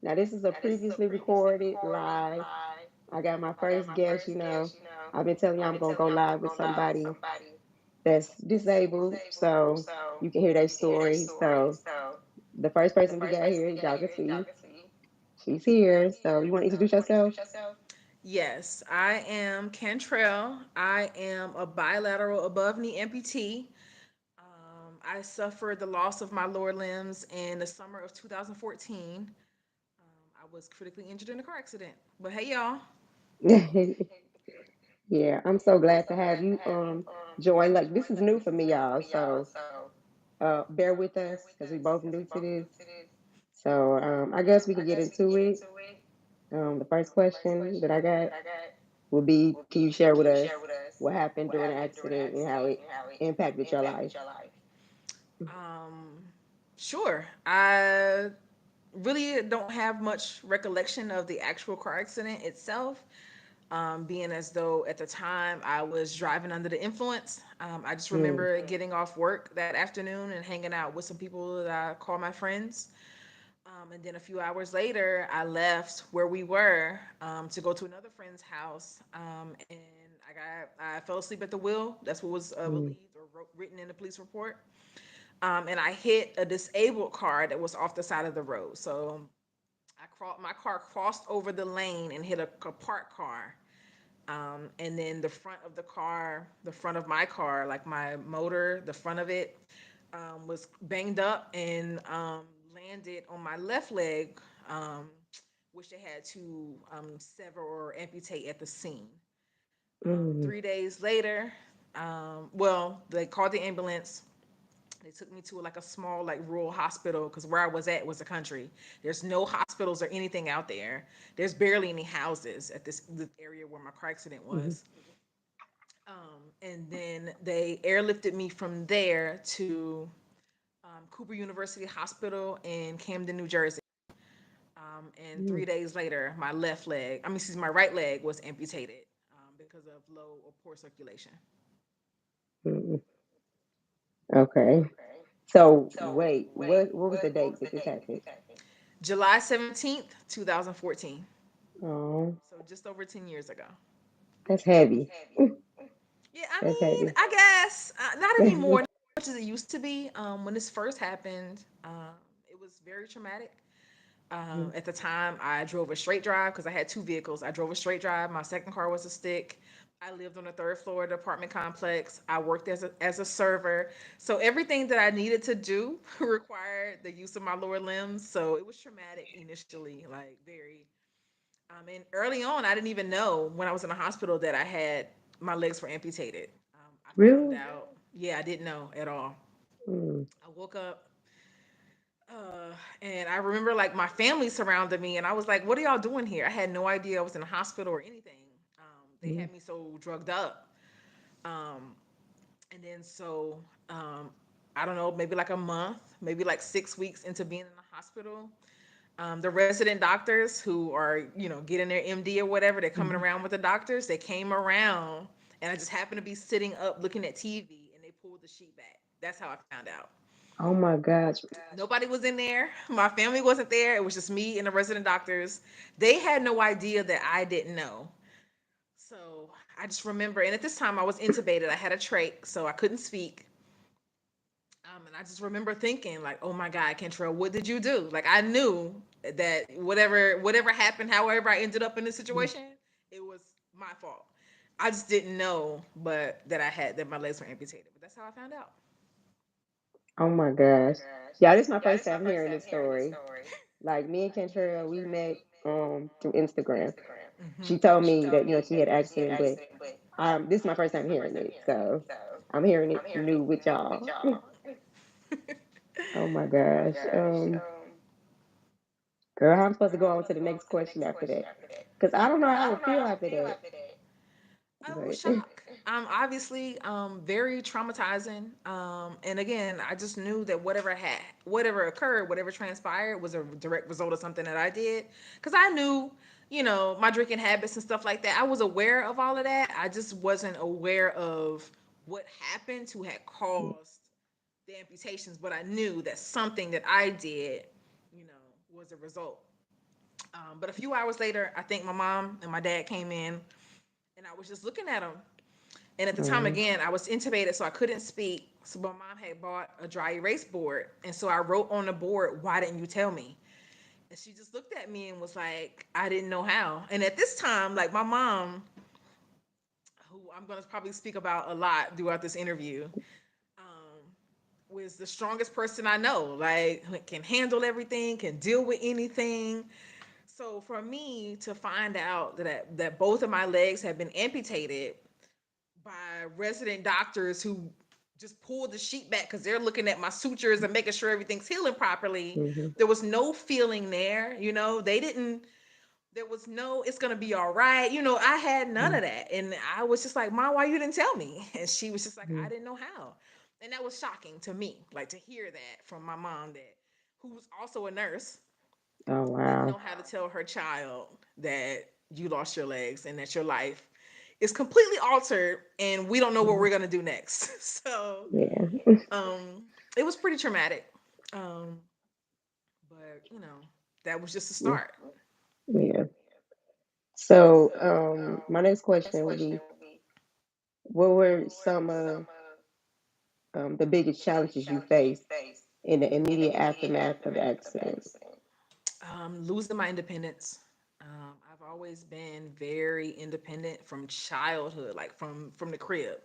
Now, this is a previously recorded live. I got my first guest, I've been telling you I'm going to go live with somebody that's disabled so you can hear their story. So, the first person we got here, y'all can see, she's here. So, you want to introduce yourself? Yes, I am Kantrell. I am a bilateral above knee amputee. I suffered the loss of my lower limbs in the summer of 2014. I was critically injured in a car accident. But hey, y'all. Yeah, I'm so glad to have you join. Like, this is new for me, y'all. So, bear with us because we both new to this. So, I guess we can get into it. The first question that I got will be, can you share with us what happened during the accident and how it impacted your life? Um, sure. I really don't have much recollection of the actual car accident itself, being as though at the time I was driving under the influence. I just Mm, remember getting off work that afternoon and hanging out with some people that I call my friends. And then a few hours later, I left where we were to go to another friend's house, and I fell asleep at the wheel. That's what was mm, believed or written in the police report. And I hit a disabled car that was off the side of the road. So my car crossed over the lane and hit a parked car. And then the front of my car, like my motor, the front of it was banged up and landed on my left leg, um, which they had to sever or amputate at the scene. mm, 3 days later, well, they called the ambulance. They took me to like a small like rural hospital because where I was at was a country. There's no hospitals or anything out there. There's barely any houses at this area where my car accident mm, was. And then they airlifted me from there to Cooper University Hospital in Camden, New Jersey. And mm, 3 days later, my right leg was amputated because of low or poor circulation. mm. Okay. So, wait, what was the date that this happened? July 17th, 2014. Oh, So just over 10 years ago. that's heavy. Yeah, I That's mean, heavy. I guess not anymore, not as much as it used to be. When this first happened, it was very traumatic. At the time, I drove a straight drive because I had two vehicles. I drove a straight drive. My second car was a stick. I lived on the third floor of the apartment complex. I worked as a server. So everything that I needed to do required the use of my lower limbs. So it was traumatic initially, like very. And early on, I didn't even know when I was in the hospital that I had my legs were amputated. I found Really? out. Yeah, I didn't know at all. Mm, I woke up and I remember like my family surrounded me, and I was like, "What are y'all doing here?" I had no idea I was in a hospital or anything. They mm, had me so drugged up, um, and then I don't know, maybe like a month, maybe like 6 weeks into being in the hospital. The resident doctors who are, getting their MD or whatever, they're coming mm. around with the doctors. They came around, and I just happened to be sitting up looking at TV, and they pulled the sheet back. That's how I found out. Oh my gosh. Nobody was in there. My family wasn't there. It was just me and the resident doctors. They had no idea that I didn't know. So I just remember, and at this time I was intubated. I had a trach, so I couldn't speak. And I just remember thinking, like, "Oh my God, Kentrell, what did you do?" Like I knew that whatever happened, however I ended up in this situation, it was my fault. I just didn't know, but that my legs were amputated. But that's how I found out. Oh my gosh. Yeah, this is my first time hearing this story. Like, me and Kentra, we met through Instagram. She told me that, she had an accident, but this is my first time hearing it. So I'm hearing it new with y'all. Oh my gosh. Girl, how I'm supposed to go on to the next question after that? Because I don't know how I would feel after that. But Shock. Obviously, very traumatizing. And again, I just knew that whatever occurred, whatever transpired, was a direct result of something that I did. Because I knew, my drinking habits and stuff like that. I was aware of all of that. I just wasn't aware of what happened to had caused the amputations. But I knew that something that I did, was a result. But a few hours later, I think my mom and my dad came in, and I was just looking at them. And at the time, Mm-hmm. again, I was intubated, so I couldn't speak. So my mom had bought a dry erase board, and so I wrote on the board, "Why didn't you tell me?" And she just looked at me and was like, "I didn't know how." And at this time, like my mom, who I'm going to probably speak about a lot throughout this interview, um, was the strongest person I know. Like, can handle everything, can deal with anything. So for me to find out that both of my legs have been amputated by resident doctors who just pulled the sheet back because they're looking at my sutures and making sure everything's healing properly. Mm-hmm. There was no feeling there, they didn't. There was no, it's gonna be all right. I had none of that, and I was just like, "Mom, why you didn't tell me?" And she was just like, "I Mm-hmm. didn't know how," and that was shocking to me, like to hear that from my mom, that who was also a nurse, Oh didn't wow. know how to tell her child that you lost your legs and that your life is completely altered and we don't know what Mhm. we're gonna do next. So Yeah. it was pretty traumatic. Um, but that was just the Yeah. start. Yeah. So, my next question would be, what were some of the biggest challenges you faced in the immediate aftermath of the accident? Losing my independence. I've always been very independent from childhood, like from the crib.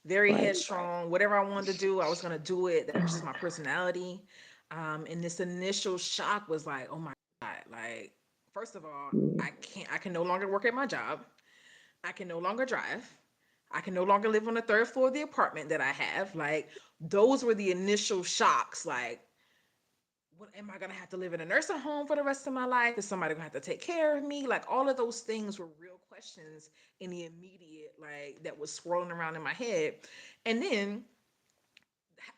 Very Right. headstrong. Whatever I wanted to do, I was gonna do it. That was just my personality. And this initial shock was like, oh my god! Like, first of all, Mm, I can't. I can no longer work at my job. I can no longer drive. I can no longer live on the third floor of the apartment that I have. Like, those were the initial shocks. Like, what am I gonna have to live in a nursing home for the rest of my life? Is somebody gonna have to take care of me? Like, all of those things were real questions in the immediate, like, that was swirling around in my head. And then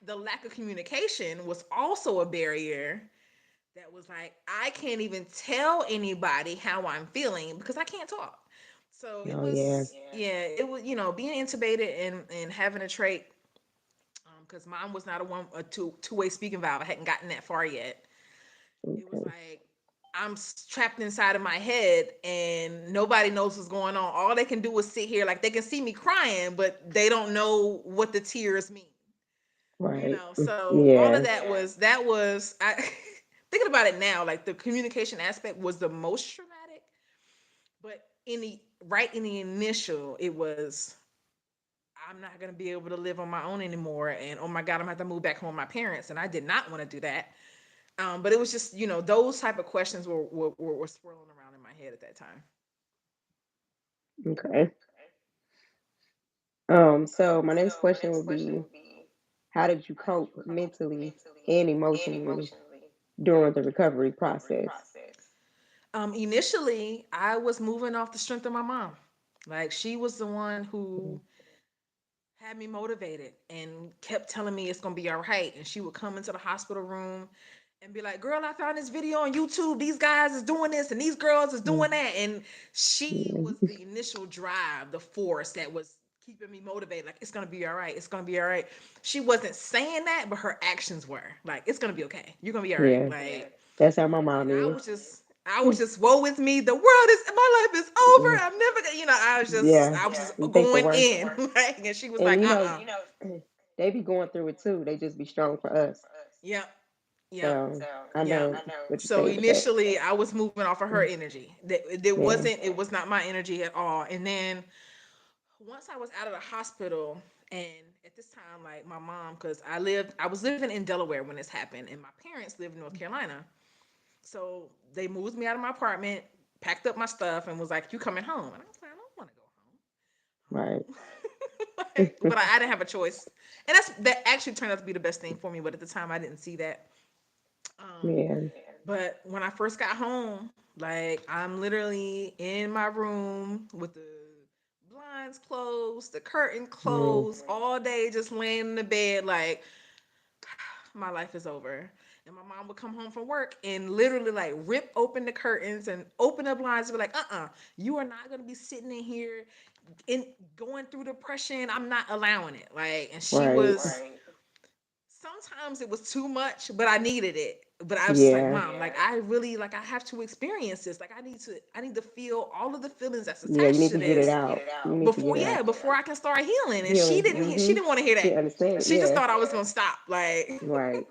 the lack of communication was also a barrier that was like, I can't even tell anybody how I'm feeling because I can't talk. So it oh yeah. was, yeah, it was, being intubated and having a trach, because mine was not a two-way speaking valve. I hadn't gotten that far yet. It was Okay. like I'm trapped inside of my head and nobody knows what's going on. All they can do is sit here, like they can see me crying, but they don't know what the tears mean. Right. So all of Yeah. that was I thinking about it now, like the communication aspect was the most traumatic, but in the initial, it was, I'm not gonna be able to live on my own anymore, and oh my god, I'm gonna have to move back home with my parents, and I did not want to do that. But it was just, those type of questions were swirling around in my head at that time. Okay. So my next question would be, how did you cope mentally and emotionally during the recovery process? Initially, I was moving off the strength of my mom. Like, she was the one who had me motivated and kept telling me it's gonna be all right. And she would come into the hospital room and be like, "Girl, I found this video on YouTube. These guys is doing this and these girls is doing Mm, that." And she was yeah. the initial drive, the force that was keeping me motivated. Like, it's gonna be all right. It's gonna be all right. She wasn't saying that, but her actions were like, "It's gonna be okay. You're gonna be all right." Yeah. Like, That's how my and mom I is. was just. I was just, woe with me. The world is, my life is over. Mm, I'm never gonna, yeah. I was just You think the going worst. in, right? And she was And like, you know, uh-uh. they be going through it too. They just be strong for us. Yep. Yep. So I Yep. know what you're So saying with that. initially I was moving off of her Mm, energy. That yeah. wasn't, it was not my energy at all. And then once I was out of the hospital, and at this time, like my mom, because I was living in Delaware when this happened, and my parents lived in North Carolina. So they moved me out of my apartment, packed up my stuff, and was like, "You coming home?" And I was like, "I don't want to go Right. home." But I didn't have a choice, and that actually turned out to be the best thing for me. But at the time, I didn't see that. Um, Yeah. but when I first got home, like I'm literally in my room with the blinds closed, the curtain Mm, closed, all day just laying in the bed, like my life is over. And my mom would come home from work and literally like rip open the curtains and open the blinds and be like, you are not gonna be sitting in here in going through depression. I'm not allowing it. Like, and she right. was sometimes it was too much, but I needed it. But I was just like, Yeah. Mom, like I really like I have to experience this. Like I need to feel all of the feelings that's Yeah, you attached need to to get it this out. You need to before, get it yeah, out. before I can start healing. And Healing. she didn't want to hear She that. understand. She just Yeah. thought I was gonna stop. Like, Right.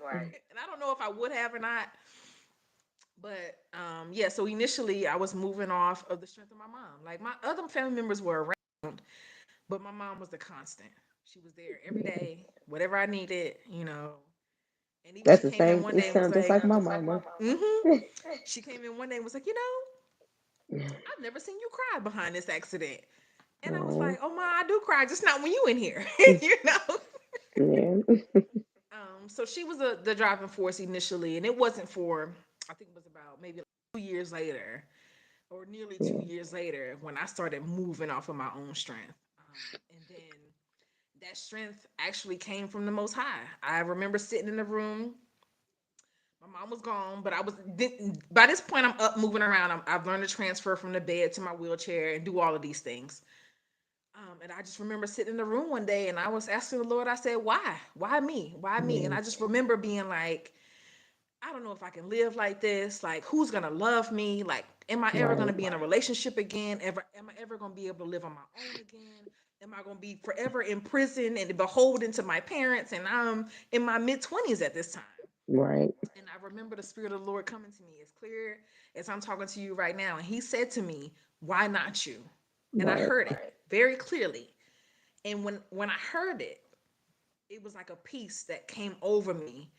and I don't know if I would have or not. But yeah, so initially I was moving off of the strength of my mom. Like my other family members were around, but my mom was the constant. She was there every Yeah. day, whatever I needed, you know. And even That's she the came in same. one day It and was sounds just like, like my mama. mm-hmm. She came in one day and was like, I've never seen you cry behind this accident. And I was Oh. like, oh my, I do cry, just not when you in here, you know. Yeah. So she was the driving force initially, and it wasn't for, I think it was about maybe like 2 years later, or nearly two Yeah. years later, when I started moving off of my own strength. And then that strength actually came from the Most High. I remember sitting in the room. My mom was gone, but by this point I'm up moving around. I've learned to transfer from the bed to my wheelchair and do all of these things. And I just remember sitting in the room one day and I was asking the Lord, I said, why? Why me? Why me? And Yeah. I just remember being like, I don't know if I can live like this. Like, who's gonna love me? Like, am I ever Right. gonna be in a relationship again? Am I ever gonna be able to live on my own again? Am I gonna be forever in prison and beholden to my parents? And I'm in my mid 20s at this time. Right. And I remember the Spirit of the Lord coming to me as clear as I'm talking to you right now. And He said to me, why not you? And I Right. heard it very clearly. And when I heard it, it was like a peace that came over me.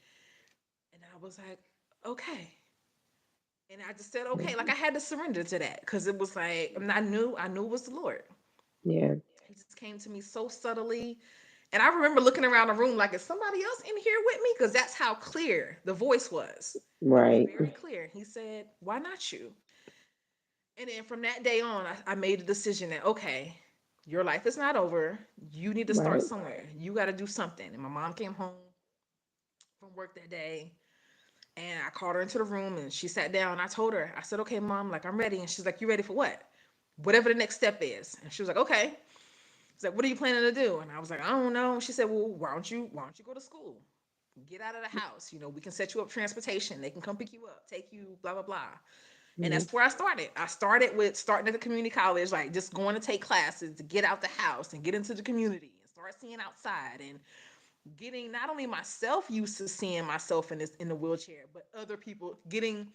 And I was like, okay. And I just said, okay. Like I had to surrender to that because it was like, I knew it was the Lord. Yeah. He just came to me so subtly. And I remember looking around the room like, is somebody else in here with me? Because that's how clear the voice was. It was Right. very clear. He said, why not you? And then from that day on, I made a decision that, okay, your life is not over. You need to start Right. somewhere. You got to do something. And my mom came home from work that day. And I called her into the room and she sat down. I told her, I said, okay, mom, like I'm ready. And she's like, you ready for what? Whatever the next step is. And she was like, okay. She's like, what are you planning to do? And I was like, I don't know. She said, well, why don't you go to school? Get out of the house. We can set you up transportation. They can come pick you up, take you, blah, blah, blah. And Yeah. that's where I started. I started with starting at the community college, like just going to take classes to get out the house and get into the community and start seeing outside and getting not only myself used to seeing myself in the wheelchair, but other people getting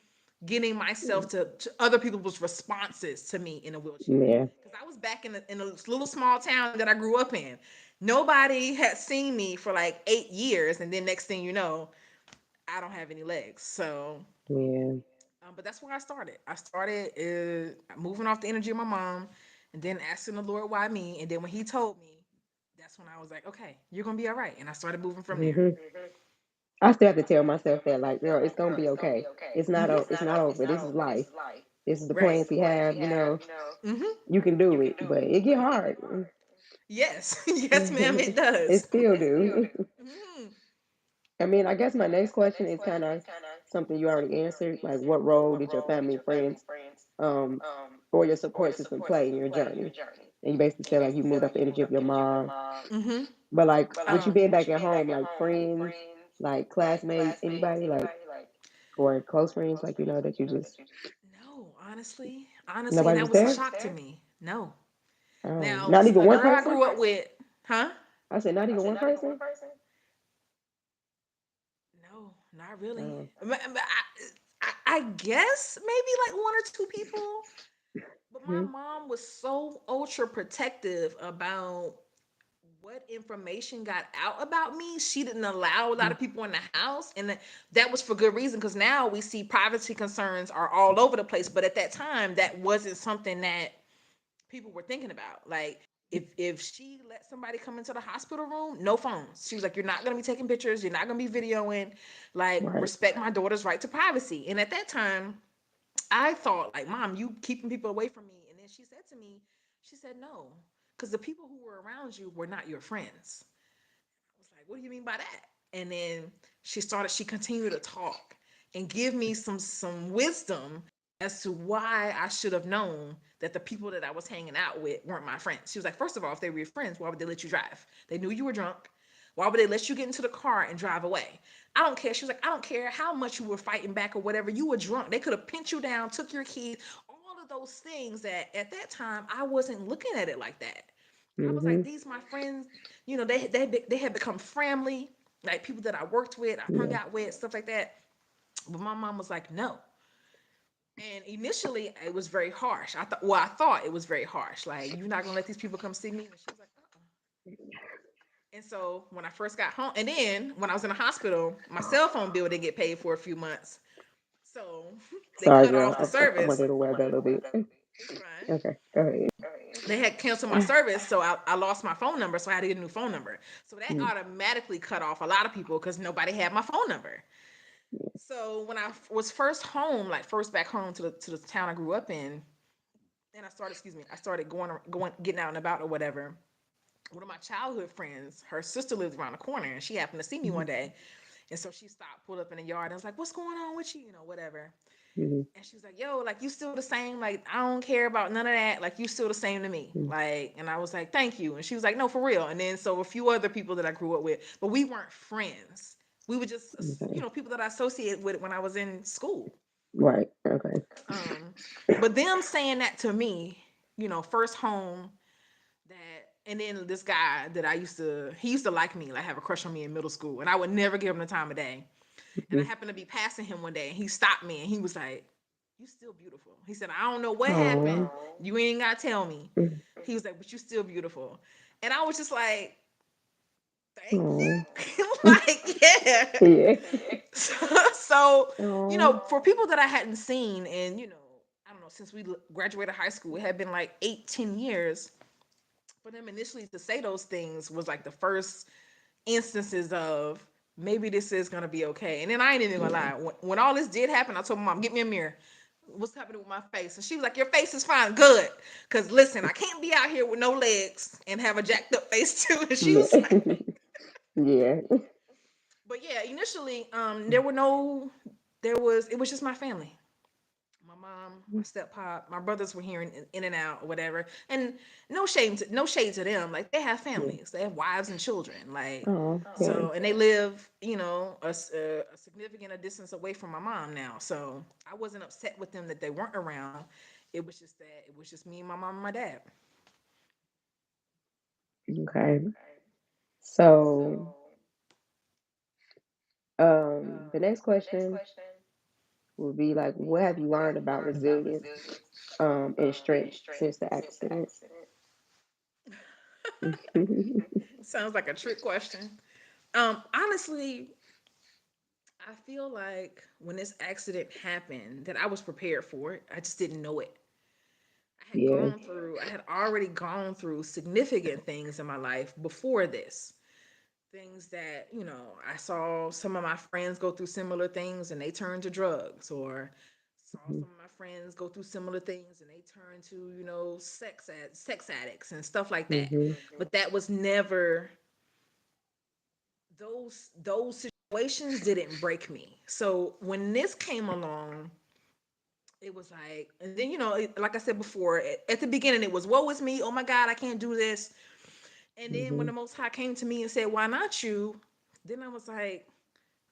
myself to other people's responses to me in a wheelchair. Yeah. Because I was back in a little small town that I grew up in. Nobody had seen me for like 8 years, and then next thing you know, I don't have any legs. So, Yeah. but that's where I started. I started moving off the energy of my mom, and then asking the Lord why me. And then when He told me, that's when I was like, okay, you're gonna be all right. And I started moving from there. Hmm. I still have to tell myself that, like, girl, it's gonna be okay. It's not. It's not over. This is life. This is the Right. plans he have. Mm-hmm. You can do it, but it get hard. Yes. Yes, ma'am, it It does. still do. Mm-hmm. I mean, I guess my next question is kind of something you already answered. Like, what role did your family and friends, um, or your support system play in your journey? And you basically said like you moved up the energy of your mom, Mm-hmm. but like with you being back at home, like friends, like classmates, anybody, like or close friends, like that you just No, honestly, and nobody that was was a there. shock to me. No. Oh, Now, not even a one girl I person. grew up with, huh? I said not even one person. No, not really. Oh, I guess maybe like one or two people. But my hmm, mom was so ultra protective about what information got out about me. She didn't allow a lot of people in the house, and that was for good reason. Because now we see privacy concerns are all over the place, but at that time, that wasn't something that people were thinking about. Like if she let somebody come into the hospital room, no phones. She was like, "You're not gonna be taking pictures. You're not gonna be videoing. Like right, respect my daughter's right to privacy." And at that time, I thought like, "Mom, you keeping people away from me." And then she said to me, she said, "No, because the people who were around you were not your friends." I was like, what do you mean by that? And then she continued to talk and give me some wisdom as to why I should have known that the people that I was hanging out with weren't my friends. She was like, first of all, if they were your friends, why would they let you drive? They knew you were drunk. Why would they let you get into the car and drive away? I don't care. She was like, I don't care how much you were fighting back or whatever. You were drunk. They could have pinned you down, took your keys, all of those things that at that time I wasn't looking at it like that. I was like, Mhm. these my friends, they had become family, like people that I worked with, I hung Yeah. out with, stuff like that. But my mom was like, no. And initially, it was very harsh. I thought it was very harsh. Like, you're not gonna let these people come see me. And she was like, uh-uh. And so when I first got home, and then when I was in the hospital, my cell phone bill didn't get paid for a few months. So they Sorry, cut girl. off the I service. wanted to wear that a little bit. It's fine. Okay, go ahead. They had canceled my service, so I lost my phone number, so I had to get a new phone number. So that Mm, automatically cut off a lot of people because nobody had my phone number. So when I was first home, like first back home to the town I grew up in, and I started going getting out and about or whatever. One of my childhood friends, her sister lived around the corner, and she happened to see me one mhm, day, and so she stopped, pulled up in the yard, and I was like, "What's going on with you?" Whatever. mhm, And she was like, "Yo, like you still the same. Like I don't care about none of that. Like you still the same to me." mhm. Like, and I was like, "Thank you." And she was like, "No, for real." And then so a few other people that I grew up with, but we weren't friends. We were just Okay. people that I associated with when I was in school. Right. Okay. Um, but them saying that to me, first home that, and then this guy that he used to like me, like have a crush on me in middle school, and I would never give him the time of day. And I Mhm. happened to be passing him one day, and he stopped me, and he was like, "You still beautiful." He said, "I don't know what happened. Oh. You ain't gotta tell me." Mhm. He was like, "But you still beautiful," and I was just like, "Thank Oh. you." Like, yeah. Yeah. So, Oh. for people that I hadn't seen, and I don't know, since we graduated high school, it had been like 8, 10 years. For them initially to say those things was like the first instances of maybe this is gonna be okay. And then I ain't even gonna Yeah. lie. When all this did happen, I told my mom, "Get me a mirror. What's happening with my face?" And she was like, "Your face is fine, good. Cause listen, I can't be out here with no legs and have a jacked up face too." And she was Yeah. like, Yeah. "But yeah, initially, there were no, there was it was just my family." My mom, my step pop, my brothers were here in and out or whatever. And no shade to them. Like they have Yeah. families, they have wives and children. Like Oh. Yeah. so, and they live, a significant a distance away from my mom now. So I wasn't upset with them that they weren't around. It was just me, my mom, and my dad. Okay. So, the next question would be like, what have you learned about resilience, and strength since the accident? Sounds like a trick question. Honestly, I feel like when this accident happened, that I was prepared for it. I just didn't know it. Yeah. I had already gone through significant things in my life before this. Things that, I saw some of my friends go through similar things and they turned to drugs, or saw Mhm. some of my friends go through similar things and they turned to, sex addicts and stuff like that. Mhm. But that was never, those situations didn't break me. So when this came along, it was like, and then like I said before, at the beginning it was, woe is me, oh my god, I can't do this. And then when Mhm. the Most High came to me and said, why not you, then I was like,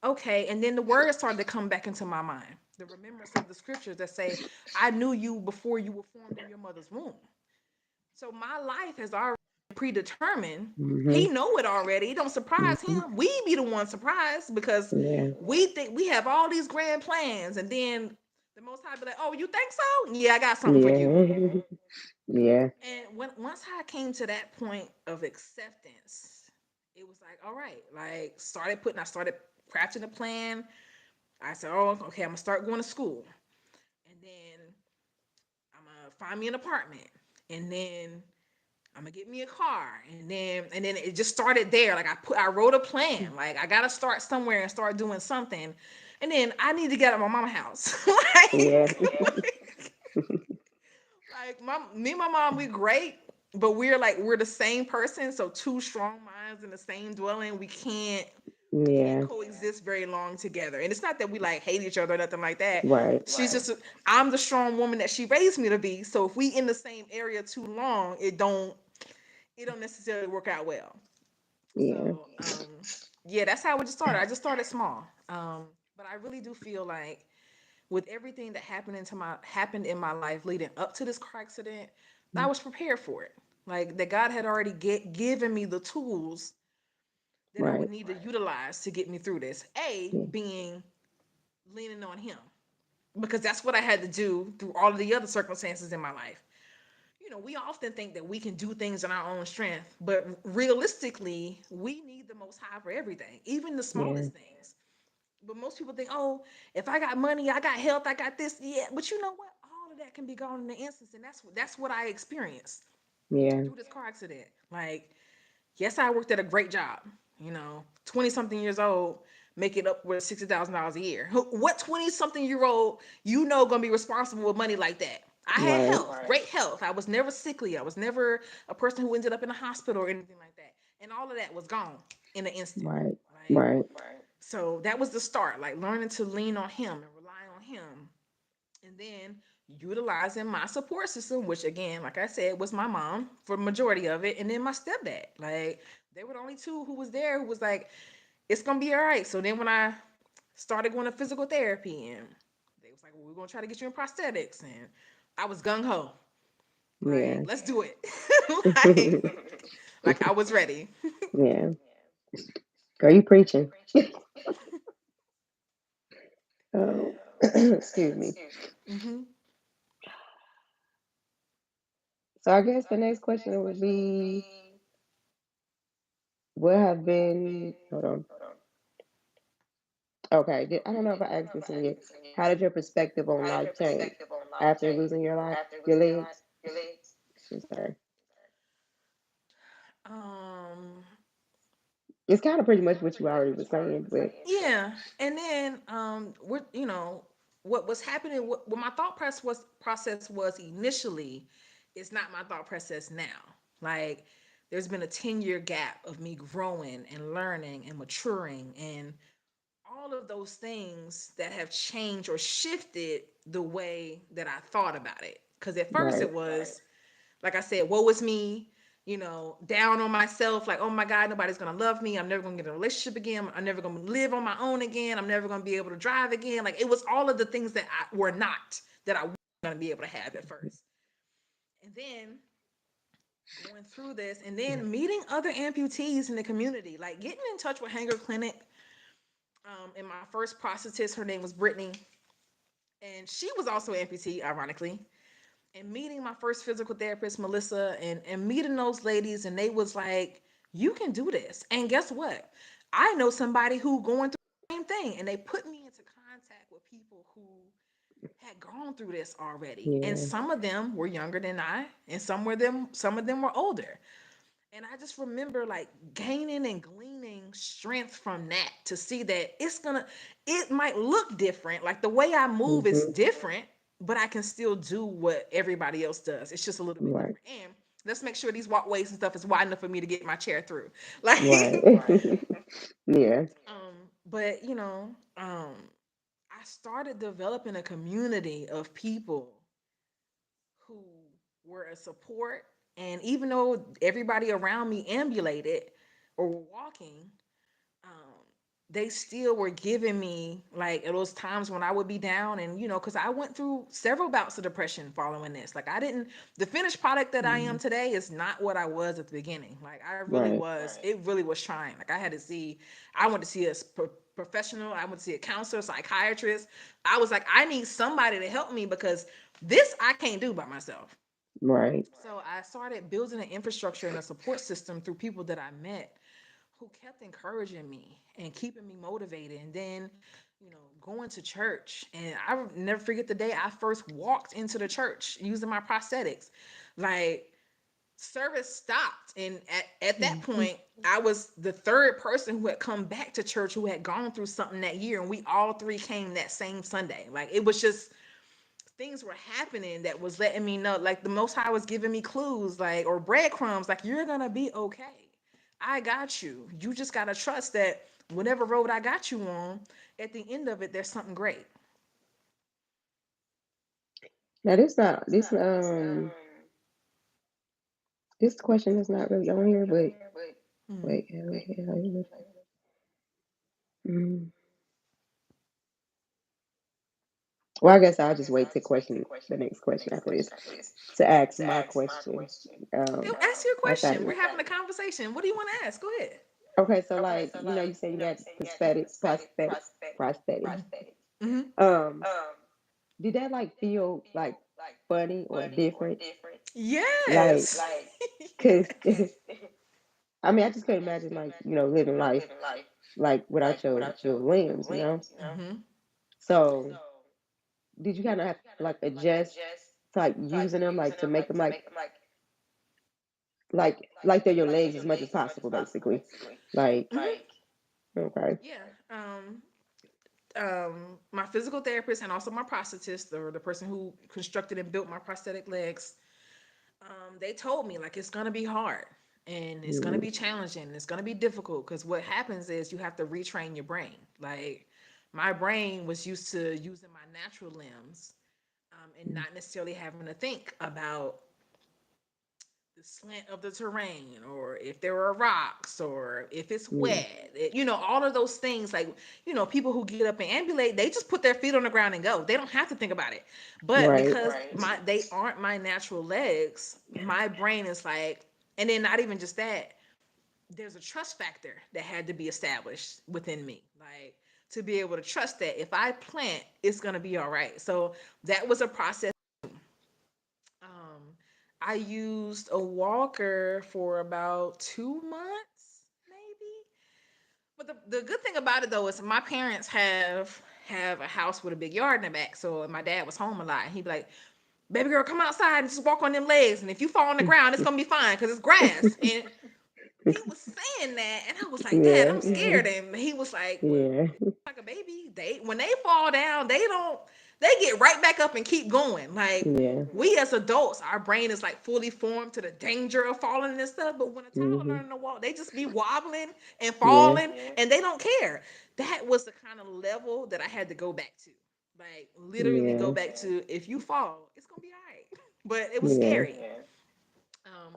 okay. And then the words started to come back into my mind, the remembrance of the scriptures that say, I knew you before you were formed in your mother's womb. So my life has already predetermined. He Mhm. know it already. It don't surprise Mhm. him. We be the one surprised because Yeah. we think we have all these grand plans, and then the Most High be like, "Oh, you think so? Yeah, I got something for you." Yeah. Yeah. And once I came to that point of acceptance, it was like, all right, like I started crafting a plan. I said, oh, okay, I'm gonna start going to school, and then I'm gonna find me an apartment, and then I'm gonna get me a car, and then it just started there. Like I wrote a plan. Like I gotta start somewhere and start doing something, and then I need to get out of my mama's house. Yeah. Like me and my mom, we great, but we're the same person. So two strong minds in the same dwelling, we can't Yeah. coexist very long together. And it's not that we like hate each other or nothing like that. Right. She's just I'm the strong woman that she raised me to be. So if we in the same area too long, it don't necessarily work out well. Yeah. So, yeah, that's how it just started. I just started small. But I really do feel like with everything that happened in my life leading up to this car accident, I was prepared for it. Like that God had already given me the tools that I would Right. need to utilize to get me through this. A Yeah. being leaning on him because that's what I had to do through all of the other circumstances in my life. We often think that we can do things in our own strength, but realistically, we need the most high for everything, even the Yeah. smallest things. But most people think, oh, if I got money, I got health, I got this. Yeah, but you know what? All of that can be gone in an instance, and that's what I experienced Yeah. through this car accident. Like, yes, I worked at a great job. 20 something years old, making up with $60,000 a year. What 20 something year old gonna be responsible with money like that? I had Right. health, great health. I was never sickly. I was never a person who ended up in a hospital or anything like that. And all of that was gone in an instant. Right. Like, Right. so that was the start, like learning to lean on him and rely on him. And then utilizing my support system, which again, like I said, was my mom for the majority of it, and then my stepdad. Like they were the only two who was there who was like, it's gonna be all right. So then when I started going to physical therapy and they was like, well, we're gonna try to get you in prosthetics, and I was gung ho. Like, Yeah. let's do it. like, like I was ready. Yeah. Girl, you preaching. Oh, excuse me. hmm So I guess the next question would be, what have been, hold on. Okay. I don't know if I asked this one yet. How did your perspective on life change after losing your legs? I'm sorry. Um, It's kind of pretty much what you already were saying, but Yeah, and then what what was happening? What my thought process was initially, is not my thought process now. Like there's been a 10-year gap of me growing and learning and maturing and all of those things that have changed or shifted the way that I thought about it. Because at first right, it was like I said, woe is me, down on myself, like, oh my God, nobody's gonna love me. I'm never gonna get in a relationship again. I'm never gonna live on my own again. I'm never gonna be able to drive again. Like it was all of the things that I were not that I was gonna be able to have at first. And then going through this and then meeting other amputees in the community, like getting in touch with Hanger Clinic. And my first prosthetist, her name was Brittany, and she was also an amputee, ironically. And meeting my first physical therapist, Melissa, and meeting those ladies, and they was like, you can do this. And guess what? I know somebody who going through the same thing. And they put me into contact with people who had gone through this already. And yeah, some of them were younger than I, and some of them were older. And I just remember like gaining and gleaning strength from that to see that it might look different. Like the way I move is hmm, different, but I can still do what everybody else does. It's just a little bit right, different. And let's make sure these walkways and stuff is wide enough for me to get my chair through. Like, right, yeah, but I started developing a community of people who were a support. And even though everybody around me ambulated or were walking, um, they still were giving me like at those times when I would be down, and because I went through several bouts of depression following this. Like I didn't, the finished product that I am mm, today is not what I was at the beginning. Like I really right, was, it really was trying. Like I went to see a professional, I went to see a counselor, psychiatrist. I was like, I need somebody to help me because this I can't do by myself. right, So I started building an infrastructure and a support system through people that I met who kept encouraging me and keeping me motivated. And then, going to church. And I will never forget the day I first walked into the church using my prosthetics. Like, service stopped. And at that mhm, point, I was the third person who had come back to church who had gone through something that year. And we all three came that same Sunday. Like, it was just things were happening that was letting me know, like the most high was giving me clues, like, or breadcrumbs, like, you're gonna be okay. I got you. You just gotta trust that whatever road I got you on, at the end of it there's something great. Now this question is not really on here, but Mm. Wait, mm. Well, I guess I'll just wait to question the next question after this to ask my question. Yo, ask your Outside question. of We're having a conversation. What do you want to ask? Go ahead. okay, so like you said you had prosthetic. Mm-hmm. Um, did that like feel like funny or different? Like, Yes. cause Yes. I mean, I just couldn't imagine like living life like without your limbs, Mm-hmm. So did you kind of have to like adjust to like using them like to make them like they're your legs as much as possible, basically. Like, okay. Yeah. My physical therapist and also my prosthetist, or the person who constructed and built my prosthetic legs, they told me like it's gonna be hard and it's gonna Mm, be challenging. It's gonna be difficult because what happens is you have to retrain your brain. Like my brain was used to using my natural limbs, and mm, not necessarily having to think about the slant of the terrain, or if there are rocks, or if it's mm, wet. All of those things. Like, people who get up and ambulate, they just put their feet on the ground and go. They don't have to think about it. But right. because they aren't my natural legs, my brain is like, and then not even just that, there's a trust factor that had to be established within me. Like, to be able to trust that if I plant, it's gonna be all right. So that was a process. Um, I used a walker for about 2 months, maybe. But the good thing about it though is my parents have a house with a big yard in the back. So my dad was home a lot. He'd be like, "Baby girl, come outside and just walk on them legs. And if you fall on the ground, it's gonna be fine because it's grass." And he was saying that, and I was like, "Dad, Yeah. I'm scared." And he was like, "Well, Yeah. like a baby. They when they fall down, they get right back up and keep going. Like Yeah. we as adults, our brain is like fully formed to the danger of falling and stuff. But when a toddler Hmm. learning to walk, they just be wobbling and Yeah. falling, and they don't care. That was the kind of level that I had to go back to. Like literally go Yeah. back to, if you fall, it's gonna be all right. But it was Yeah. scary.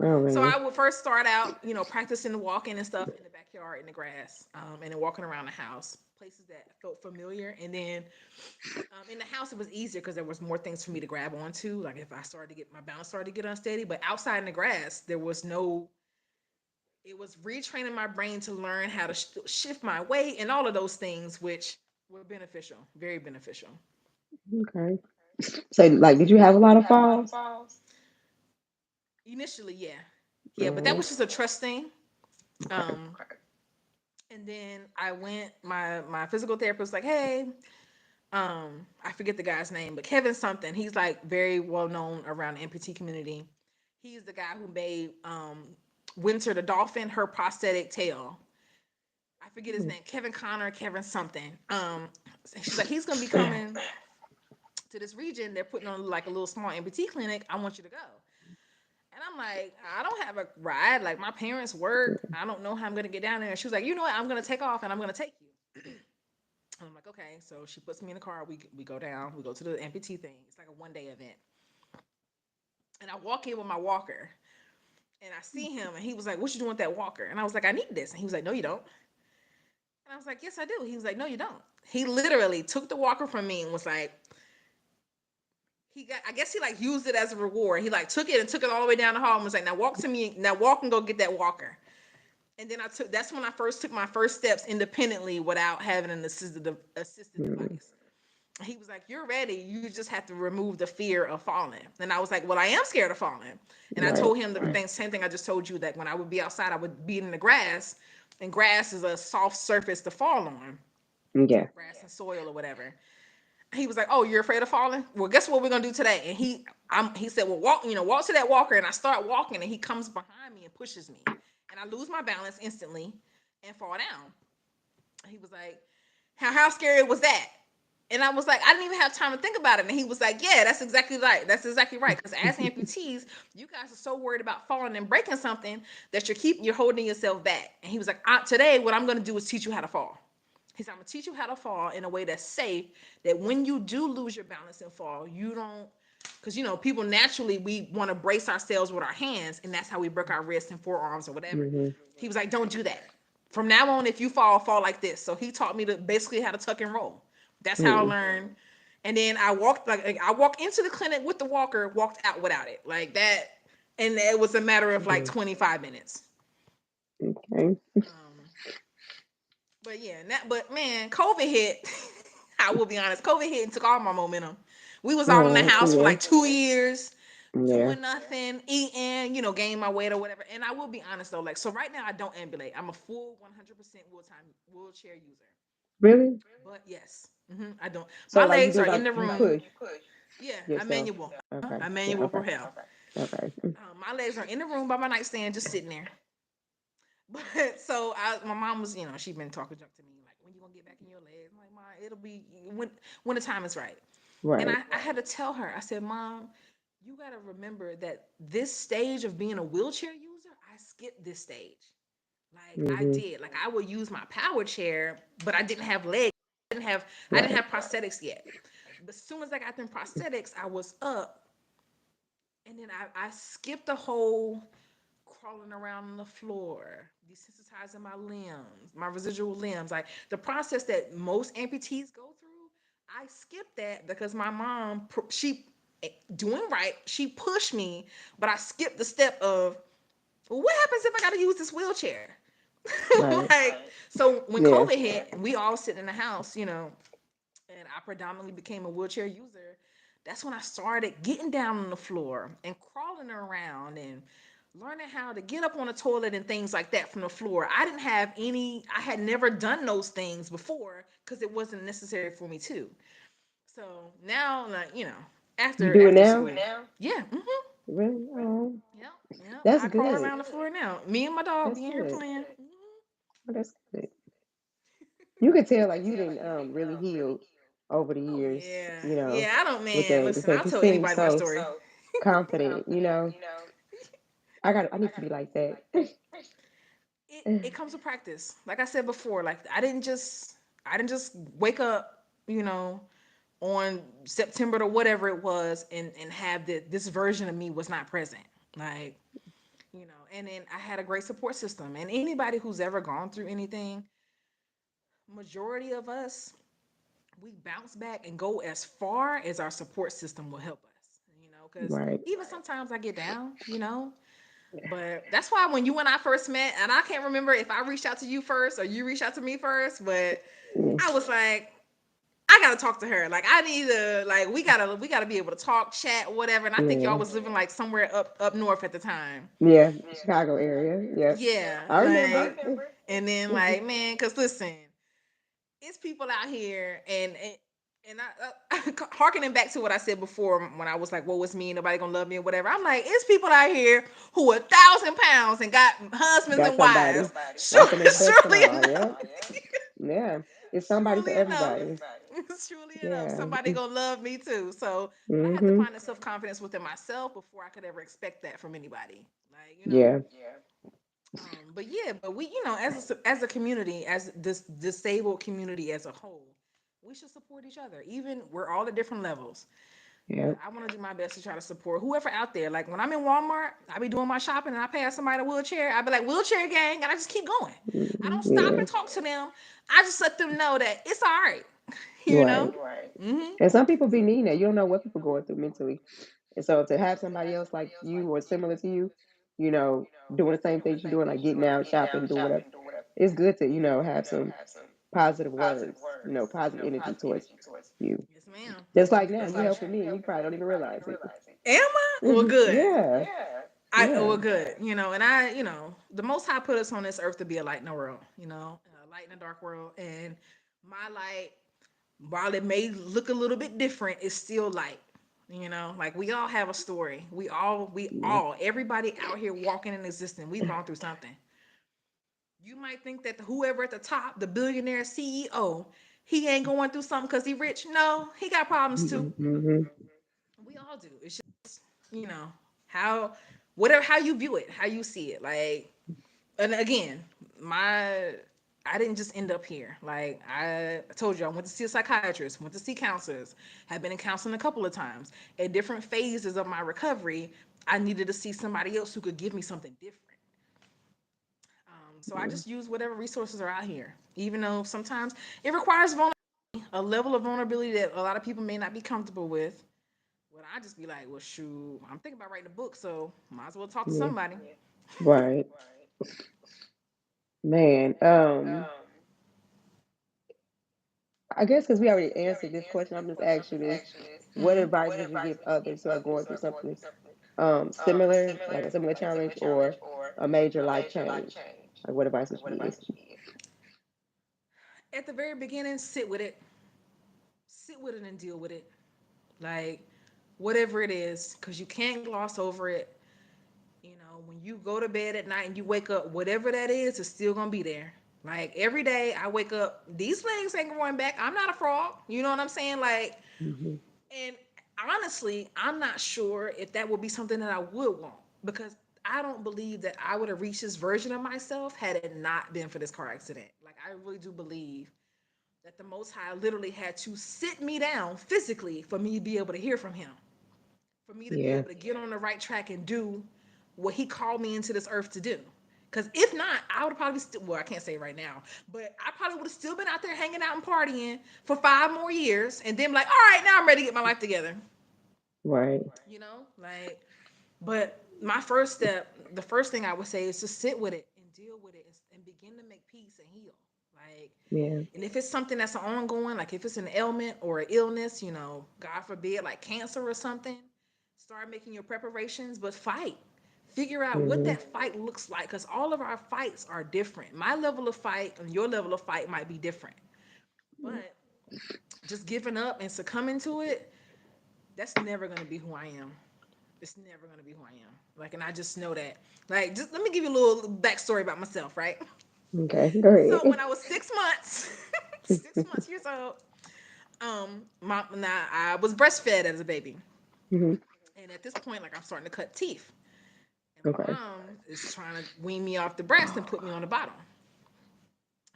Oh So man. I would first start out, practicing walking and stuff in the backyard in the grass, and then walking around the house, places that felt familiar. And then in the house, it was easier because there was more things for me to grab onto. Like if I started to get my balance started to get unsteady, but outside in the grass, there was no. It was retraining my brain to learn how to shift my weight and all of those things, which were beneficial, very beneficial. Okay. So like, did you have a lot of falls? Initially, yeah, yeah, but that Oh. was just a trust thing. Okay. Um, and then I went. My physical therapist was like, "Hey, I forget the guy's name, but Kevin something. He's like very well known around the amputee community. He's the guy who made Winter the dolphin her prosthetic tail. I forget his name. Kevin Connor, Kevin something. She's like, he's gonna be coming to this region. They're putting on like a little small amputee clinic. I want you to go. And I'm like, I don't have a ride. Like my parents work. I don't know how I'm gonna get down there. And she was like, you know what? I'm gonna take off and I'm gonna take you. And I'm like, okay. So she puts me in the car. We go down. We go to the amputee thing. It's like a 1 day event. And I walk in with my walker, and I see him, and he was like, "What you doing with that walker?" And I was like, "I need this." And he was like, "No, you don't." And I was like, "Yes, I do." He was like, "No, you don't." He literally took the walker from me and was like, I guess he like used it as a reward. He like took it and took it all the way down the hall and was like, "Now walk to me. Now walk and go get that walker." And then that's when I first took my first steps independently without having an assisted Mm, device. He was like, "You're ready. You just have to remove the fear of falling." And I was like, "Well, I am scared of falling." And I right. told him the same thing I just told you, that when I would be outside, I would be in the grass, and grass is a soft surface to fall on, Yeah. grass and soil or whatever. He was like, "Oh, you're afraid of falling? Well, guess what we're gonna do today?" And he said, "Well, walk to that walker." And I start walking, and he comes behind me and pushes me, and I lose my balance instantly and fall down. He was like, how scary was that?" And I was like, I didn't even have time to think about it. And he was like, "Yeah, that's exactly right. That's exactly right. Because as amputees, you guys are so worried about falling and breaking something that you're holding yourself back." And he was like, "Today, what I'm going to do is teach you how to fall." He said, "I'm going to teach you how to fall in a way that's safe, that when you do lose your balance and fall, you don't Because people naturally we want to brace ourselves with our hands, and that's how we break our wrists and forearms or whatever. Hmm. He was like, "Don't do that. From now on, if you fall like this." So he taught me to basically how to tuck and roll. That's how I Hmm. learned. And then I walked into the clinic with the walker, walked out without it, like that, and it was a matter of like Yeah. 25 minutes. Okay. Um, but yeah, but man, COVID hit. I will be honest, COVID hit and took all my momentum. We was all in the house for Yeah. like 2 years, Yeah. doing nothing, eating, gaining my weight or whatever. And I will be honest though, like so right now I don't ambulate. I'm a full 100% wheelchair user. Really? But yes, I don't. So My like you legs do are in like the you room. push Yeah, I yourself. manual. Okay. I Yeah. manual Okay. propel. Okay. My legs are in the room by my nightstand, just sitting there. But so my mom was, she been talking junk to me like, when you gonna get back in your legs? I'm like, Mom, it'll be when the time is right. And Right. I had to tell her, I said, Mom, you gotta remember that this stage of being a wheelchair user, I skipped this stage. Like I Hmm. did. Like I would use my power chair, but I didn't have legs. I didn't Right. have prosthetics yet. But as soon as I got them prosthetics, I was up, and then I skipped the whole crawling around on the floor, desensitizing my limbs, my residual limbs, like the process that most amputees go through. I skipped that because my mom, she doing right, she pushed me, but I skipped the step of, well, what happens if I got to use this wheelchair? Right. Like, so when Yeah. COVID hit and we all sitting in the house, and I predominantly became a wheelchair user, that's when I started getting down on the floor and crawling around and learning how to get up on the toilet and things like that from the floor. I had never done those things before because it wasn't necessary for me to. So now, like, You after do it after now? school, yeah, Really? Oh, yeah, yeah, that's I crawl good. around the floor now. Me and my dog That's be in here good. playing. Oh, that's good. You could tell like you didn't really healed over the Oh years, yeah, yeah. I don't, with man. that Listen, because I'll you tell seem anybody my so story. confident. I need to be like that. It comes to practice. Like I said before, like I didn't just wake up, on September or whatever it was, and have this version of me was not present. Like, and then I had a great support system. And anybody who's ever gone through anything, majority of us, we bounce back and go as far as our support system will help us. Because Right. even sometimes I get down. But that's why when you and I first met, and I can't remember if I reached out to you first or you reached out to me first, but Yeah. I was like, I gotta talk to her. Like I need to, like we gotta be able to talk, chat, whatever. And I think y'all Yeah. was living like somewhere up north at the time. Yeah. Chicago area. Yep. Yeah, I remember. like, and then like, man, cause listen, it's people out here, and harkening back to what I said before when I was like, "What was me? Nobody gonna love me or whatever." I'm like, it's people out here who are 1,000 pounds and got husbands Got and somebody wives. Sure, wiping their butts and surely all. enough, Yep. Yeah. It's somebody for surely enough, everybody. surely enough, Yeah. somebody gonna love me too. So, but I had to Mhm. find the self confidence within myself before I could ever expect that from anybody. Like, Yeah. but yeah, but we, as a community, as this disabled community as a whole, we should support each other. Even we're all at different levels, but Yep. I want to do my best to try to support whoever out there. Like when I'm in Walmart, I be doing my shopping and I pass somebody in a wheelchair. I be like, wheelchair gang, and I just keep going. I Mhm. don't stop Yeah. and talk to them. I just let them know that it's all right. you Right. know. Mm-hmm. And some people be needing that. You don't know what people going through mentally. And so to have somebody else like you or similar to you, doing the same things you're doing, like getting out, shopping, doing whatever, it's good to, have some positive words, positive energy towards you. Yes, ma'am. Just like now, That's you're so helping true. me and you probably don't even realize it. Am I? Well, good. Yeah. Yeah. Well, good. And the Most High put us on this earth to be a light in the world. A light in a dark world, and my light, while it may look a little bit different, is still light. Like we all have a story. Yeah. Everybody out here walking and existing, we've gone through something. You might think that whoever at the top, the billionaire CEO, he ain't going through something because he rich. No, he got problems too. Hmm. We all do. It's just, you know, how whatever how you view it, how you see it. Like, and again, my I didn't just end up here. Like I told you, I went to see a psychiatrist, went to see counselors, have been in counseling a couple of times. At different phases of my recovery, I needed to see somebody else who could give me something different. So I Mm. just use whatever resources are out here, even though sometimes it requires a level of vulnerability that a lot of people may not be comfortable with. Well, I just be like, well, shoot, I'm thinking about writing a book, so might as well talk to Yeah. somebody. Right. Man. I guess because we already answered this question, I'm just asking you this. What Hmm. advice would you give others who are going through something similar, like a similar challenge or a major life change? Like, what advice would you give? At the very beginning, sit with it and deal with it. Like whatever it is, because you can't gloss over it. You know, when you go to bed at night and you wake up, whatever that is still gonna be there. Like every day I wake up, these legs ain't growing back. I'm not a frog. You know what I'm saying? Like, Hmm. and honestly, I'm not sure if that would be something that I would want because I don't believe that I would have reached this version of myself had it not been for this car accident. Like I really do believe that the Most High literally had to sit me down physically for me to be able to hear from Him, for me to be Yeah. able to get on the right track and do what He called me into this earth to do. Because if not, I would have probably still, well, I can't say right now, but I probably would have still been out there hanging out and partying for 5 more years and then like, all right, now I'm ready to get my life together. Right. You know, like, but my first step, the first thing I would say is to sit with it and deal with it and begin to make peace and heal. Like, Yeah. and if it's something that's ongoing, like if it's an ailment or an illness, you know, God forbid, like cancer or something, start making your preparations, but fight. Figure out what Hmm. that fight looks like because all of our fights are different. My level of fight and your level of fight might be different. But just giving up and succumbing to it, that's never going to be who I am. It's never going to be who I am. Like, and I just know that. Like, just let me give you a little backstory about myself, right? Okay. Go So ahead. when I was 6 months, 6 months years old, now I was breastfed as a baby, Hmm. and at this point, like I'm starting to cut teeth, and my Okay. mom is trying to wean me off the breast and put me on the bottom.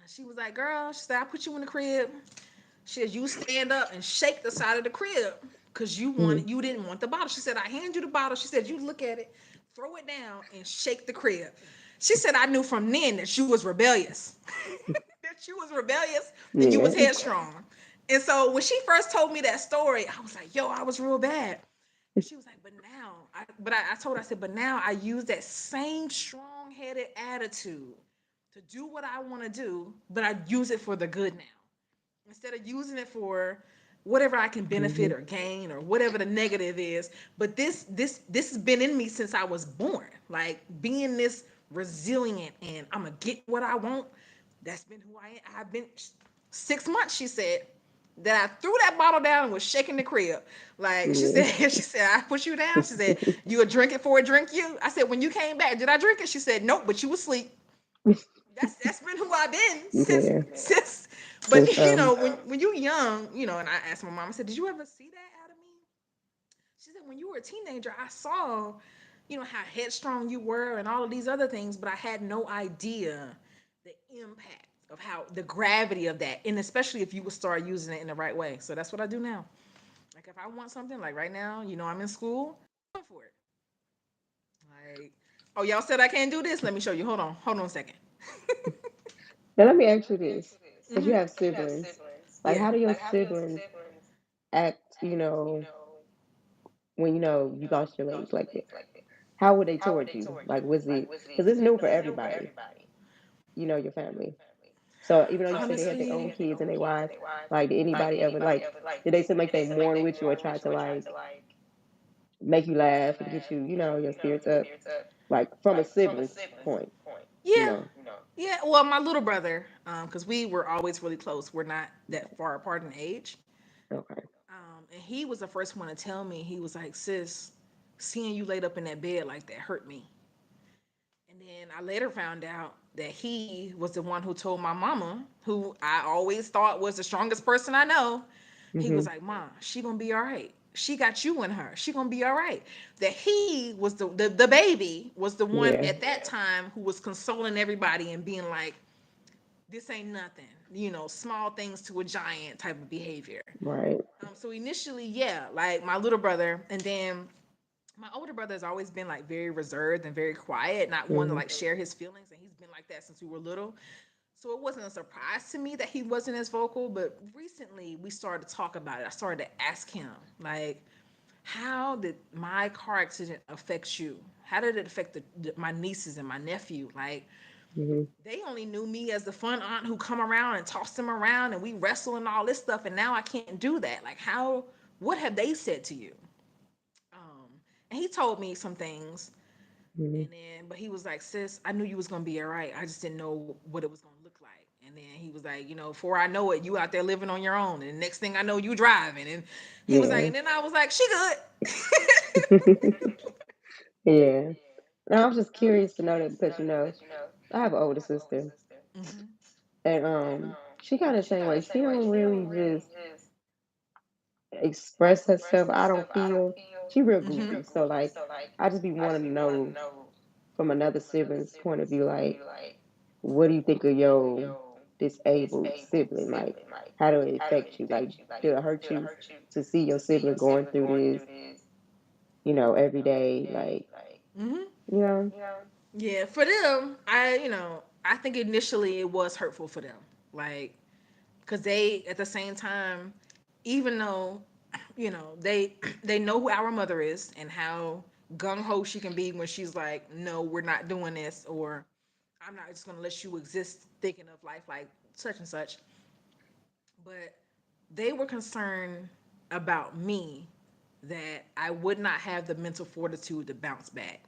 And she was like, "Girl," she said, "I put you in the crib." She said, "You stand up and shake the side of the crib because Hmm. you didn't want the bottle." She said, "I hand you the bottle." She said, "You look at it, throw it down, and shake the crib." She said, "I knew from then that you was rebellious, that you was rebellious, and you Yeah. was headstrong." And so when she first told me that story, I was like, "Yo, I was real bad." And she was like, I told her, I said, but now I use that same strong headed attitude to do what I want to do, but I use it for the good now instead of using it for whatever I can benefit Hmm. or gain or whatever the negative is. But this has been in me since I was born. Like being this resilient and I'm gonna get what I want. That's been who I am. I've been 6 months. She said that I threw that bottle down and was shaking the crib. Like she Yeah. said, she said I put you down. She said you would drink it for a drink you. I said when you came back, did I drink it? She said nope, but you was asleep. That's been who I've been since Yeah. since. But Since you know, when you're young, you know, and I asked my mom, I said, "Did you ever see that out of me?" She said, "When you were a teenager, I saw, you know, how headstrong you were and all of these other things, but I had no idea the impact of how the gravity of that, and especially if you would start using it in the right way." So that's what I do now. Like if I want something, like right now, you know, I'm in school, I'm going for it. Like, oh, y'all said I can't do this. Let me show you. Hold on a second. now let me ask you this, because you Mm-hmm. have siblings. Like, Yeah. how do your siblings act? When you lost your legs like that. How were they towards you? Like, was it because it's new for everybody? Your family. So even though you said they had their own Honestly, kids and their wives, like, did anybody ever like? Did they seem like they mourn with you or try to like make you laugh and get your spirits up? Like from a sibling's point, you yeah, know. yeah. Well, my little brother, because we were always really close. We're not that far apart in age. Okay. And he was the first one to tell me. He was like, "Sis, seeing you laid up in that bed like that hurt me." And then I later found out that he was the one who told my mama, who I always thought was the strongest person I know. He was Mhm. like, "Mom, she gonna be all right. She got you in her. She gonna be all right." That he was the baby was the one Yeah. at that time who was consoling everybody and being like, this ain't nothing. Small things to a giant type of behavior. Right. So initially, yeah, like my little brother, and then my older brother has always been like very reserved and very quiet, not one to Mm-hmm. like share his feelings, and he's been like that since we were little. So it wasn't a surprise to me that he wasn't as vocal, but recently we started to talk about it. I started to ask him, like, how did my car accident affect you? How did it affect my nieces and my nephew? Like, Mm-hmm. they only knew me as the fun aunt who come around and toss them around and we wrestle and all this stuff, and now I can't do that. Like, what have they said to you? Um, and he told me some things, Mm-hmm. but he was like, sis, I knew you was gonna be all right. I just didn't know what it was gonna look like. And then he was like, before I know it, you out there living on your own, and the next thing I know, you driving. And he was like, Yeah. and then I was like, she Yeah. Now I was just curious to know that because I have an older sister, good. Hmm. and she kind of the same way. She don't really just express herself. I don't feel she real goofy. So like, I just be wanting to know from another sibling's point of view, like, what do you think of your disabled sibling? Like, how do it affect you? Like, do it hurt you to see your sibling going through this, every day? Like, Hmm. you know? Yeah, for them, I think initially it was hurtful for them, like, because they at the same time, even though, they they know who our mother is and how gung ho she can be when she's like, no, we're not doing this, or I'm not just gonna let you exist thinking of life like such and such. But they were concerned about me, that I would not have the mental fortitude to bounce back.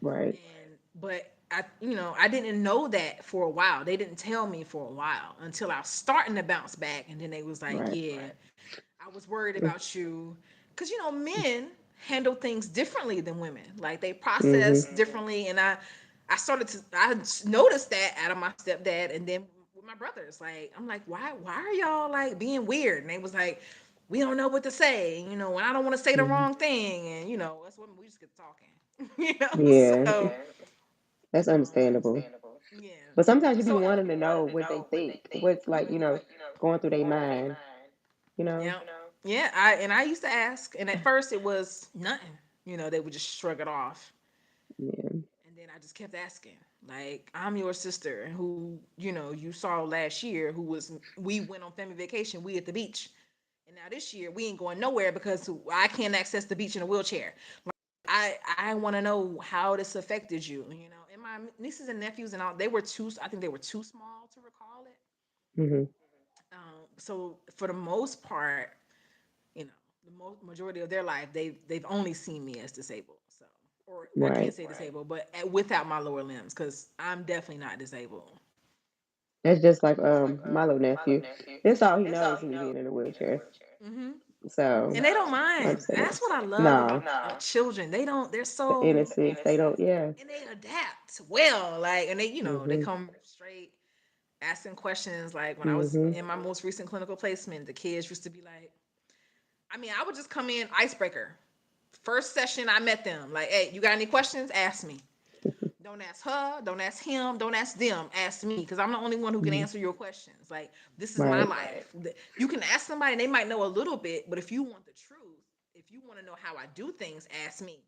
Right. But I didn't know that for a while. They didn't tell me for a while until I was starting to bounce back, and then they was like, Right. "Yeah, I was worried about you," because men handle things differently than women. Like, they Mm-hmm. process differently, and I noticed that out of my stepdad, and then with my brothers. Like, I'm like, why are y'all like being weird? And they was like, we don't know what to say. When I don't want to say the Mm-hmm. wrong thing, and us women, we just get to talking. Yeah. So That's understandable. yeah. But sometimes you be So wanting to know what they think, what's like, going through their mind, you know? yeah, yeah. I used to ask, and at first it was nothing. They would just shrug it off, Yeah. and then I just kept asking. Like, I'm your sister, who you saw last year, who was we went on family vacation, we at the beach, and now this year we ain't going nowhere because I can't access the beach in a wheelchair. I want to know how this affected you. And my nieces and nephews and all, they were too. I think they were too small to recall it. Mm-hmm. So for the most part, you know, the majority of their life, they've only seen me as disabled. So, or I can't Right. say disabled, but without my lower limbs, because I'm definitely not disabled. That's just like my little nephew. That's all he knows, me being in a wheelchair. Hmm. So And they don't I mind. understand that. That's what I love No, about children. They don't. They're the so, innocence, they don't. Yeah. and they adapt well. Like, and they Mhm. come straight asking questions. Like, when I was Mhm. in my most recent clinical placement, the kids used to be like, I would just come in icebreaker. First session I met them, like, hey, you got any questions? Ask me. Don't ask her, don't ask him, don't ask them. Ask me, because I'm the only one who can Mhm. answer your questions. Like, this is my Right. life. You can ask somebody, and they might know a little bit, but if you want the truth, if you want to know how I do things, ask me.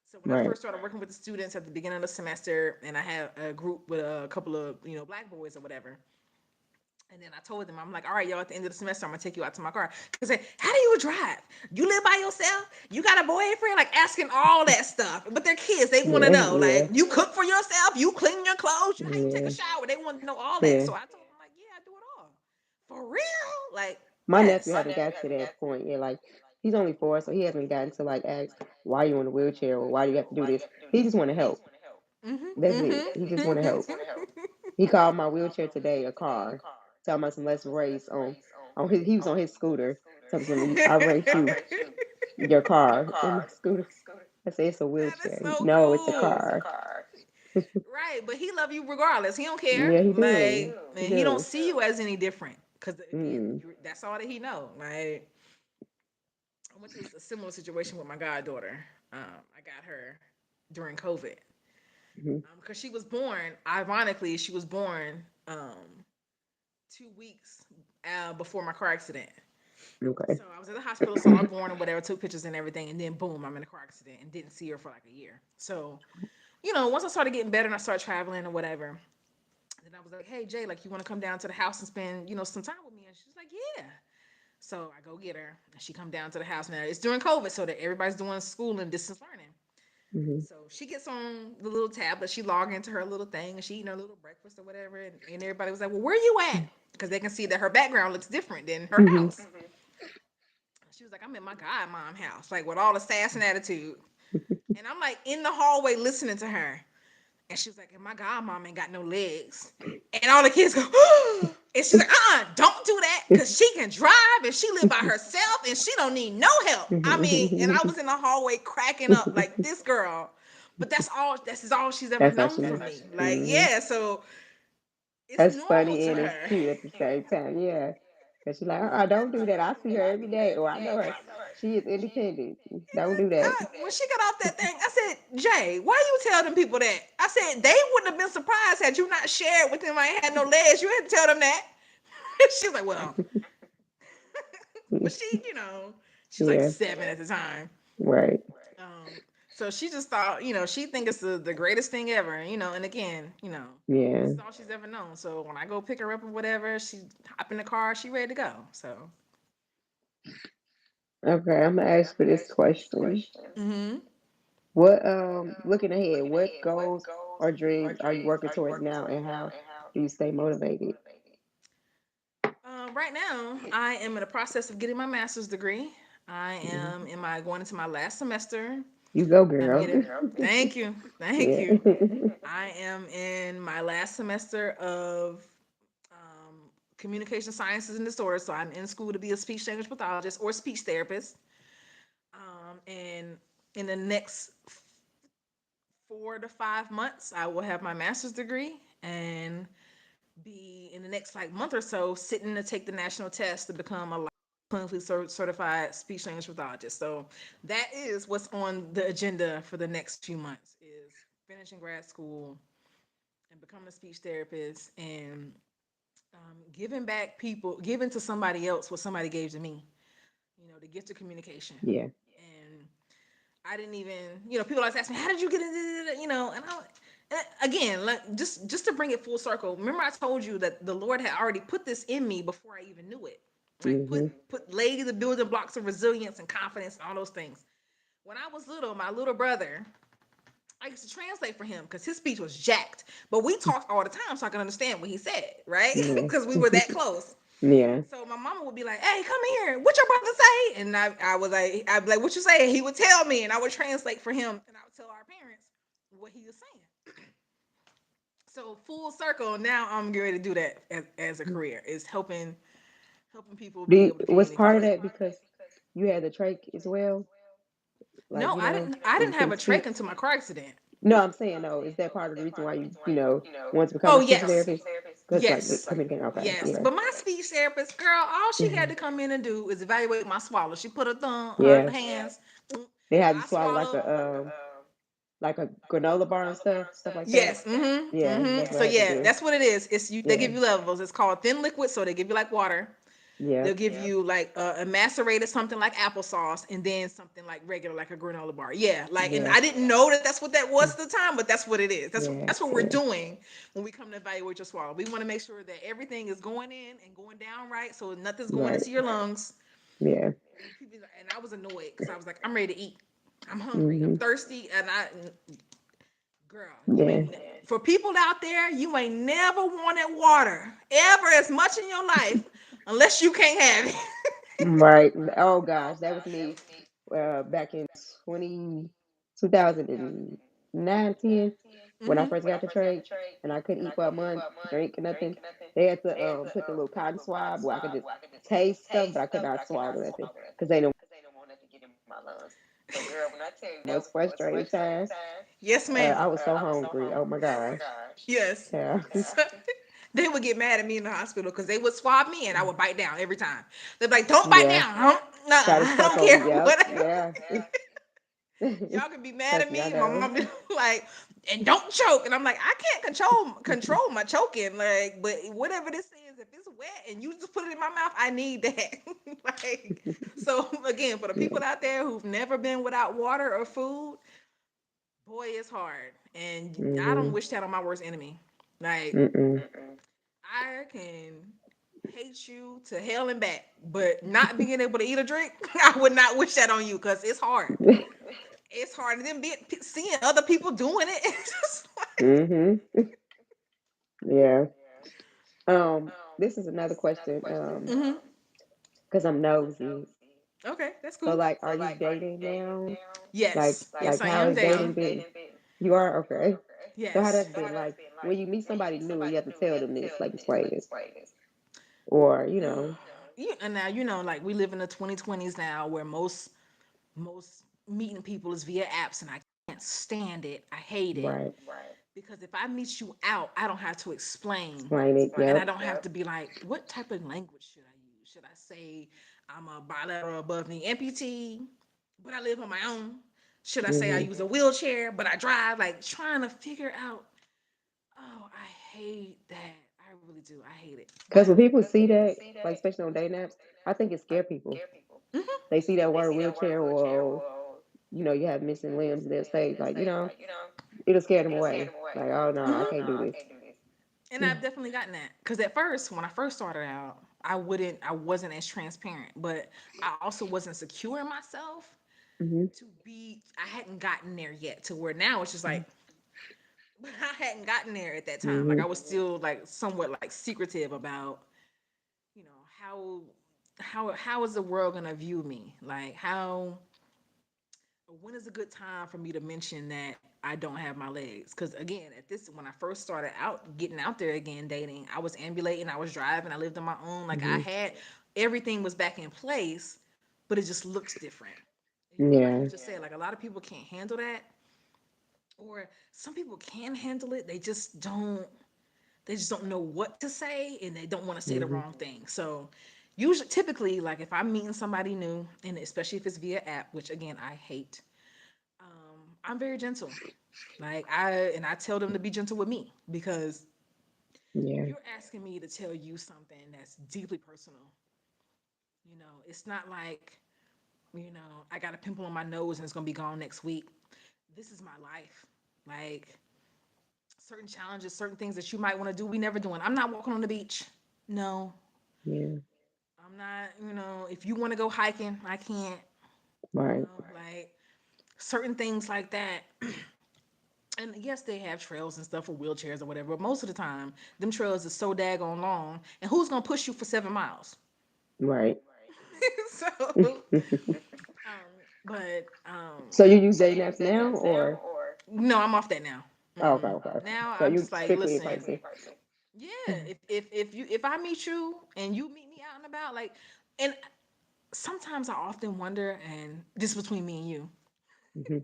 So when I Right. first started working with the students at the beginning of the semester, and I had a group with a couple of black boys or whatever, and then I told them, I'm like, all right, y'all, at the end of the semester, I'm gonna take you out to my car. Cause how do you drive? You live by yourself? You got a boyfriend? Like, asking all that stuff. But they're kids, they wanna Yeah. know. Yeah. Like, you cook for yourself? You clean your clothes? How you take a Yeah. shower? They want to know all that. Yeah. So I told them, like, yeah, I do it all. For real? Like, My nephew yes. haven't got to that point yet. Like he's only 4, so he hasn't gotten to like ask why you in a wheelchair or why do you have to do this. He just want to help. That's it. He just want to help. He called my wheelchair today a car. Talking about some let's race on his. He was on his scooter. Telling some I race you your car in my scooter. I said it's a That is wheelchair. so No, it's a cool. car. Right, but he love you regardless. He don't care. Yeah, he do. Like, He and he don't do. see you as any different. Cause again, Mm. that's all that he know. Like, I went through a similar situation with my goddaughter. I got her during COVID Hmm. because she was born. Ironically, she was born. 2 weeks before my car accident. Okay. So I was at the hospital, saw her born or whatever, took pictures and everything, and then boom, I'm in a car accident and didn't see her for like a year. So, once I started getting better and I started traveling or whatever, then I was like, hey Jay, like you want to come down to the house and spend, some time with me? And she's like, yeah. So I go get her and she come down to the house. Now it's during COVID, so that everybody's doing school and distance learning. Hmm. So she gets on the little tablet, she log into her little thing and she eating her little breakfast or whatever. And everybody was like, well, where you at? Because they can see that her background looks different than her Hmm. house. She was like, I'm at my godmom house, like with all the sass and attitude. And I'm like in the hallway listening to her. And she was like, and my godmom ain't got no legs. And all the kids go, and she's like, don't do that. Cause she can drive and she live by herself and she don't need no help. I mean, and I was in the hallway cracking up like this girl. But this is all she's ever That's how known she from knows. me. Like, Hmm. yeah, so it's That's normal funny to and it's her. cute at the same time. Yeah. Because she's like, don't do that. I see her every day. Or I know her. She is independent. Don't do that. When she got off that thing, I said, Jay, why you tell them people that? I said, they wouldn't have been surprised had you not shared with them I ain't had no legs. You had to tell them that. She's like, well, but she's like Yeah. 7 at the time. Right. Um, so she just thought, she think it's the greatest thing ever, and again, this Yeah. is all she's ever known. So when I go pick her up or whatever, she hop in the car, she ready to go. So, Okay. I'm gonna ask for this question. mm-hmm. What looking ahead, what goals or dreams are you working towards now and how do you stay motivated? Right now, I am in the process of getting my master's degree. I am Mhm. in my going into my last semester. You go, I'm girl. getting. Thank you, thank Yeah. you. I am in my last semester of communication sciences and disorders, so I'm in school to be a speech language pathologist or speech therapist. And in the next 4 to 5 months, I will have my master's degree and be in the next like month or so sitting to take the national test to become a clinically certified speech language pathologist. So that is what's on the agenda for the next few months is finishing grad school and becoming a speech therapist and giving back people, giving to somebody else what somebody gave to me, the gift of communication. Yeah. And I didn't even, people always ask me, how did you get into, and again, like, just to bring it full circle. Remember, I told you that the Lord had already put this in me before I even knew it. Like Hmm. put laid the building blocks of resilience and confidence and all those things. When I was little, my little brother, I used to translate for him because his speech was jacked. But we talked all the time so I could understand what he said, right? Yeah. Because we were that close. Yeah. So my mama would be like, "Hey, come here. What your brother say?" And I was like, I'd be like, "What you say?" He would tell me, and I would translate for him, and I would tell our parents what he was saying. So full circle. Now I'm getting ready to do that as a career. Is helping people be able to Was part of communicate. that because you had the trach as well? Like, No, I didn't. I and you didn't have couldn't a trach speak? until my car accident. No, I'm saying no. Is that part of the reason why you want to become Oh a speech yes, therapist? Because like the yes, communicating. Okay, yes. yeah, But my speech therapist, girl, all she had hmm to come in and do is evaluate my swallow. She put her yeah. hands. They have you I swallow swallow. like a granola bar and stuff like that. Yes. Mm-hmm. Yeah, that's Mm-hmm. what I So had to yeah, do. that's what it is. It's you. They give Yeah, you levels. It's called thin liquid. So they give you like water. yeah, They'll give you like a macerated something like applesauce, and then something like regular like a granola bar. Yeah, like and yeah, I didn't know that that's what that was at the time, but that's what it is. yeah, That's what we're yeah. doing when we come to evaluate your swallow. We want to make sure that everything is going in and going down right, so nothing's going Right. into your lungs. Yeah. And I was annoyed because I was like, I'm ready to eat. I'm hungry. I'm Hmm. thirsty, and girl, you Yeah. ain't for people out there, you ain't never wanted water ever as much in your life unless you can't have it. Right. Oh gosh, that was me. Back in 20, 2009, 10, when I Mm-hmm. first got the trach, and I couldn't eat for a month, drink nothing. They had to put the little cotton swab where I could just taste stuff, but I could not swallow nothing because they didn't want nothing to get in my lungs. So, girl, when I tell you that was the most frustrating time, Yes, I ma'am. was so hungry. Oh my gosh. Yes. Yeah. So, they would get mad at me in the hospital because they would swab me and I would bite down every time. They'd be like, "Don't bite Yeah. down. Huh? Nah, Try to I suck don't on. care Yep. what." Yeah. Y'all can be mad Trust at me, I me. My know. mom be like, and don't choke. And I'm like, I can't control my choking. Like, but whatever this is, if it's wet and you just put it in my mouth, I need that. Like, so again, for the Yeah. people out there who've never been without water or food, boy, it's hard. And I don't Mhm. wish that on my worst enemy. Like, Mm-mm. I can hate you to hell and back, but not being able to eat or drink, I would not wish that on you because it's hard. It's hard. And then seeing other people doing it, it's just like, Mhm. Yeah. This is another question. hmm. Because I'm nosy. Okay, that's So cool. like, are you dating now? Yes, yes, Like I how am has dating dating. been? You are okay. So how Yes. that's been like when you meet somebody new, you have to tell them this, like explain this, or And now like we live in the 2020s now, where most meeting people is via apps, and I can't stand it. I hate it right, because if I meet you out, I don't have to explain, explain it. and I Yep. don't have to be like, what type of language should I use? Should I say I'm a bilateral above knee amputee, but I live on my own? Should I say I Mhm. use a wheelchair, but I drive? Like trying to figure out. Oh, I hate that. I really do. I hate it. Because But when people see that, like especially on dating apps, I think it scare people. mhm. They see that word wheelchair or you have missing limbs, they'll say like it'll scare them away. Like, oh no, I can't do this. And I've definitely gotten that because at first, when I first started out, I wasn't as transparent, but I also wasn't secure in myself Hmm. to be. I hadn't gotten there yet to where now it's just like, but I hadn't gotten there at that time. Like Hmm. I was still like somewhat like secretive about, you know, how is the world gonna view me? Like how when is a good time for me to mention that I don't have my legs? Because again, at this when I first started out getting out there again dating, I was ambulating, I was driving, I lived on my own. Like I Hmm. had everything was back in place, but it just looks different. Like you Yeah. just said, like a lot of people can't handle that, or some people can handle it. They just don't know what to say, and they don't want to say the Hmm. wrong thing. So usually typically like if I'm meeting somebody new, and especially if it's via app, which again I hate, I'm very gentle. Like I tell them to be gentle with me because Yeah. you're asking me to tell you something that's deeply personal. It's not like, I got a pimple on my nose and it's gonna be gone next week. This is my life. Like certain challenges, certain things that you might want to do, we never doing. I'm not walking on the beach. No, Yeah. I'm not. If you want to go hiking, I can't. Right. Like certain things like that. And yes, they have trails and stuff for wheelchairs or whatever, but most of the time, them trails are so daggone long. And who's gonna push you for 7 miles? Right. So, but So you use dating apps now, or no, I'm off that now. oh, okay, Mm-mm. okay. Now So I'm you just like, strictly in listen, person. yeah. If I meet you and you meet me out and about, like, and sometimes I often wonder, and just between me and you, Hmm.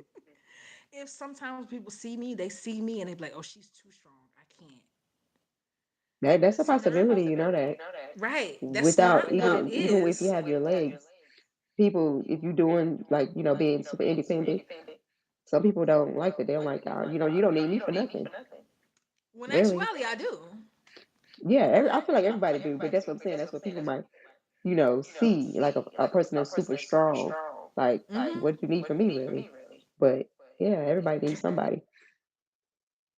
if sometimes people see me, they see me and they be like, oh, she's too strong. I can't. That's But a see, possibility, that. right? That's Without not what it even if you is. have your legs, people, if you're doing like being super independent, some people don't like that. They don't like, you don't need me for nothing, When really. actuality, I do. Yeah, I feel like everybody do, but that's what I'm saying. That's what people might, see like a person that's super strong. Like, Hmm. what do you need from me, really? But yeah, everybody needs somebody.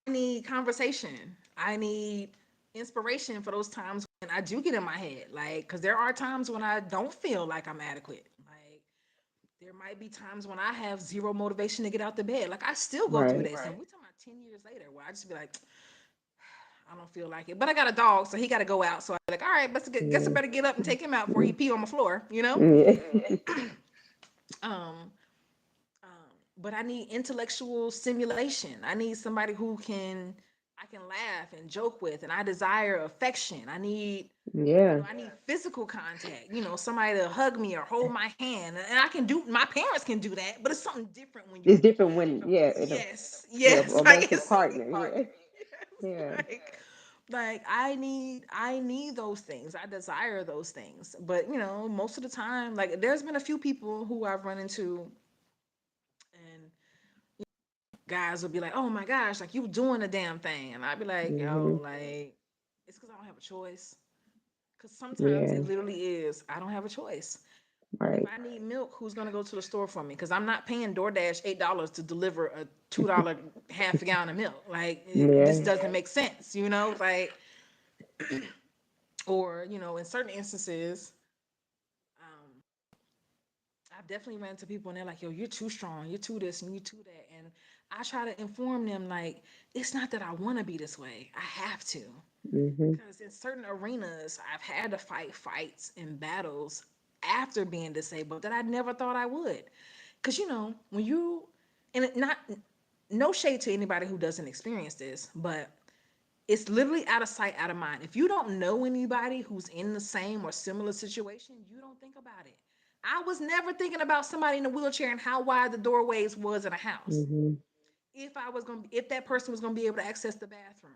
I need conversation. I need inspiration for those times when I do get in my head. Like, because there are times when I don't feel like I'm adequate. Like, there might be times when I have zero motivation to get out the bed. Like, I still go through Right. this. And we're talking about 10 years later where I just be like, I don't feel like it. But I got a dog, so he got to go out. So I'm like, all right, guess I Yeah. better get up and take him out before he pee on my floor, you know? Yeah. Um, but I need intellectual stimulation. I need somebody who I can laugh and joke with, and I desire affection. Yeah. I need physical contact. Somebody to hug me or hold my hand, and I can do. My parents can do that, but it's something different when It's you're different when, yeah, yes, with a yes, like romantic it's partner. Yeah. Yeah. like I need those things. I desire those things. But most of the time, like there's been a few people who I've run into and guys would be like, "Oh my gosh, like you doing a damn thing," and I'd be like, Mhm. "Yo, like it's because I don't have a choice." Because sometimes Yeah. it literally is I don't have a choice. If Right. I need milk, who's gonna go to the store for me? Because I'm not paying DoorDash $8 to deliver a $2 half a gallon of milk. Like this Yeah. doesn't make sense, you know. Like, or in certain instances, um, I've definitely ran into people and they're like, "Yo, you're too strong. You're too this and you're too that." And I try to inform them like, it's not that I want to be this way. I have to. Mhm. Because in certain arenas, I've had to fight fights and battles after being disabled that I never thought I would. Because when you, and not no shade to anybody who doesn't experience this, but it's literally out of sight, out of mind. If you don't know anybody who's in the same or similar situation, you don't think about it. I was never thinking about somebody in a wheelchair and how wide the doorways was in a house. Mhm. If that person was gonna be able to access the bathroom,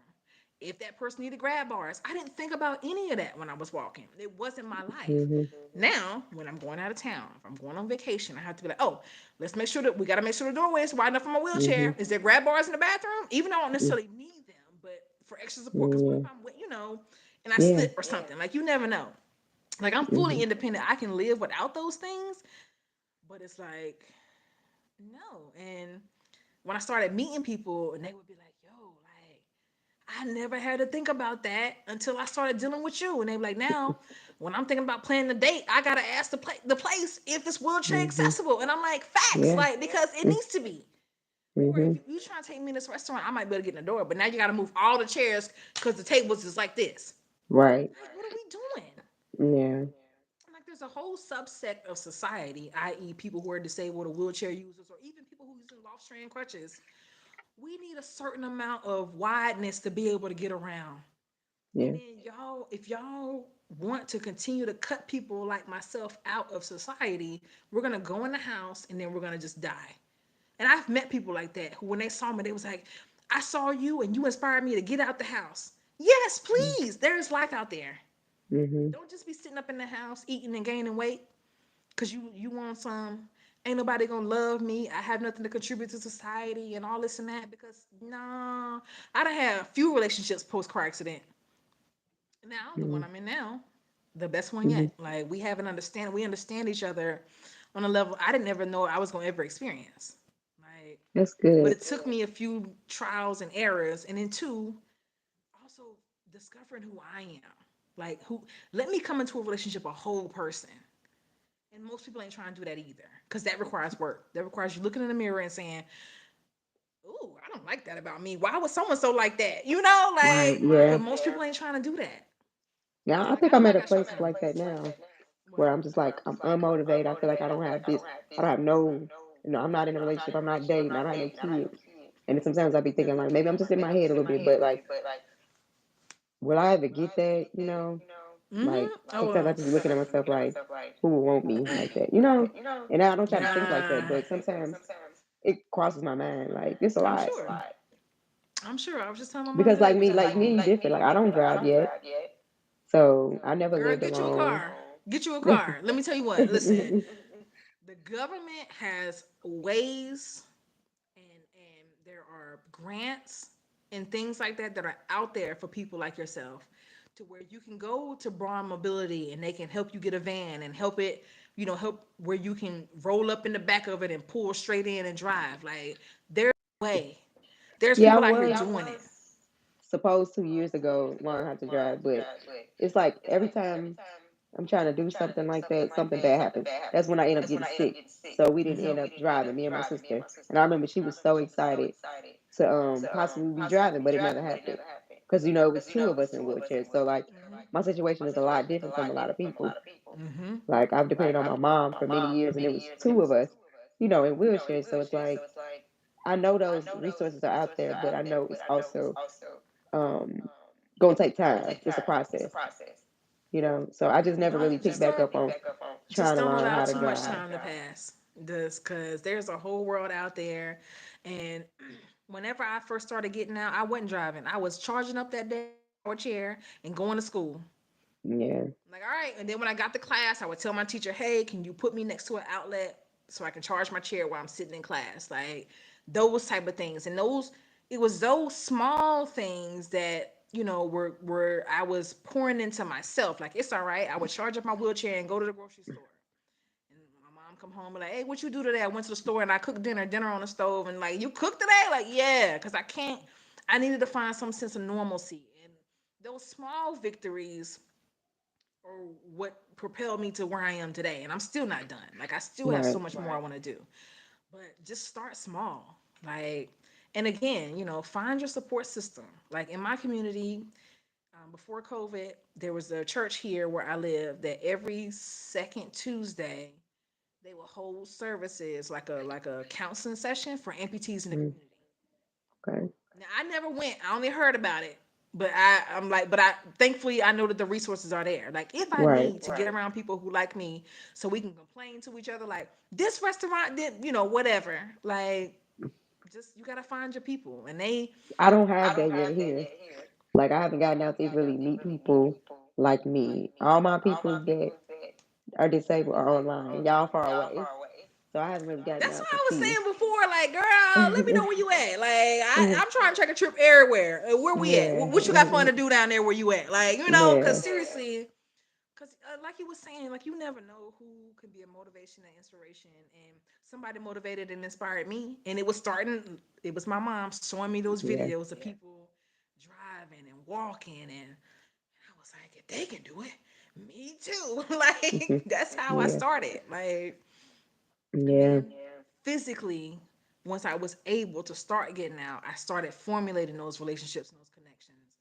if that person needed grab bars. I didn't think about any of that when I was walking. It wasn't my life. Mhm. Now, when I'm going out of town, if I'm going on vacation, I have to be like, oh, let's make sure that we got to make sure the doorway is wide enough for my wheelchair. Mhm. Is there grab bars in the bathroom? Even though I don't Mm. necessarily need them, but for extra support. Because what if Yeah. I'm, and I Yeah. slip or something? Like, you never know. Like, I'm fully Mhm. independent. I can live without those things, but it's like, no. And when I started meeting people, and they would be like, yo, like, I never had to think about that until I started dealing with you. And they were like, now, when I'm thinking about planning a date, I gotta ask the place if it's wheelchair Mhm. accessible. And I'm like, facts, Yeah. like because it Mm. needs to be. Or if Mhm. you trying to take me to this restaurant, I might be able to get in the door. But now you gotta move all the chairs because the tables is like this. Right. Like, what are we doing? Yeah. Like, there's a whole subsect of society, i.e., people who are disabled or wheelchair users, or even people who use loft strand crutches. We need a certain amount of wideness to be able to get around. And Yeah. then y'all, if y'all want to continue to cut people like myself out of society, we're gonna go in the house and then we're gonna just die. And I've met people like that who, when they saw me, they was like, "I saw you and you inspired me to get out the house." Yes, please. There's life out there. Mhm. Don't just be sitting up in the house eating and gaining weight because you want some. Ain't nobody gonna love me. I have nothing to contribute to society and all this and that because nah. I done had a few relationships post car accident. Now the one Mhm. I'm in now, the best one Mhm. yet. Like we understand each other on a level I didn't ever know I was gonna ever experience. Like, That's but good. it took me a few trials and errors, and then two, also discovering who I am. Like, who let me come into a relationship a whole person. And most people ain't trying to do that either, because that requires work. That requires you looking in the mirror and saying, "Ooh, I don't like that about me. Why would someone so like that?" Right. Like, Yeah. but most people ain't trying to do that. Yeah. So I like, I think feel I'm at like a I should place tell like them. that now, where What? I'm just like I'm unmotivated. I feel like I don't have this. I don't have no. I'm not in a relationship. I'm not dating. I don't have no kids. And sometimes I be thinking like maybe I'm just in my head a little bit, but like, will I ever get that? Like Mm-hmm. Oh sometimes I well. just be looking at myself like, who would want me like that? And I don't try to think like that, Nah. but sometimes it crosses my mind. Like it's a I'm lot sure. I'm sure. I was just telling my mom because the other day because like me, you different. Like I don't drive yet, so I never girl, lived get you a alone. car. Get you a car. Let me tell you what. Listen, the government has ways and there are grants and things like that that are out there for people like yourself to where you can go to Braun Mobility and they can help you get a van and help where you can roll up in the back of it and pull straight in and drive. Like, there's a way. There's Yeah, I people out here was doing it. supposed 2 years ago learn how to drive, but it's like every time I'm trying to do something like that, something bad happens. That's when I end up getting sick. So we didn't end up driving, me and my sister. And I remember she was so excited to possibly be driving, but it never happened. Because it was two of us in wheelchairs. So like my situation is a lot different from a lot of people. Mm-hmm. Like I've depended on my mom for many years and it was two of us, in wheelchairs. So it's like I know those resources are out there, but I know it's also um gonna take time. It's a process. So I just never really picked Just back don't up on just trying to don't learn allow how to too much drive. time to pass. Just because there's a whole world out there, and whenever I first started getting out, I wasn't driving. I was charging up that day power chair and going to school. Yeah. I'm like, all right. And then when I got to class, I would tell my teacher, "Hey, can you put me next to an outlet so I can charge my chair while I'm sitting in class?" Like, those type of things. And those, it was those small things that, were I was pouring into myself. Like, it's all right. I would charge up my wheelchair and go to the grocery store. And my mom come home and like, hey, what you do today? I went to the store and I cooked dinner on the stove. And like, you cooked today? Like, yeah, because I needed to find some sense of normalcy. And those small victories are what propelled me to where I am today. And I'm still not done. Like, I still have so Right. much more I want to do. But just start small. Like, and again, find your support system. Like in my community, before COVID, there was a church here where I live that every second Tuesday they will hold services like a counseling session for amputees in the Mm, community. okay. Now I never went. I only heard about it. But thankfully I know that the resources are there. Like if I Right. need to get around people who like me so we can complain to each other like this restaurant did, whatever. Like just you gotta find your people and they I don't have that yet here. Like I haven't gotten out to really meet people like me. All my peoples that are disabled are online. Y'all far away. So I haven't really gotten That's out what to I was see. saying before. Like, girl, let me know where you at. Like, I'm trying to check a trip everywhere. Where we at? Yeah. What you got fun to do down there? Where you at? Like, because Yeah. seriously, because like you was saying, like you never know who can be a motivation and inspiration. And somebody motivated and inspired me, and it was starting. It was my mom showing me those Yeah. videos of people driving and walking, and I was like, if they can do it, me too. Like, that's how I Yeah. started. Like. And Yeah. then physically, once I was able to start getting out, I started formulating those relationships and those connections.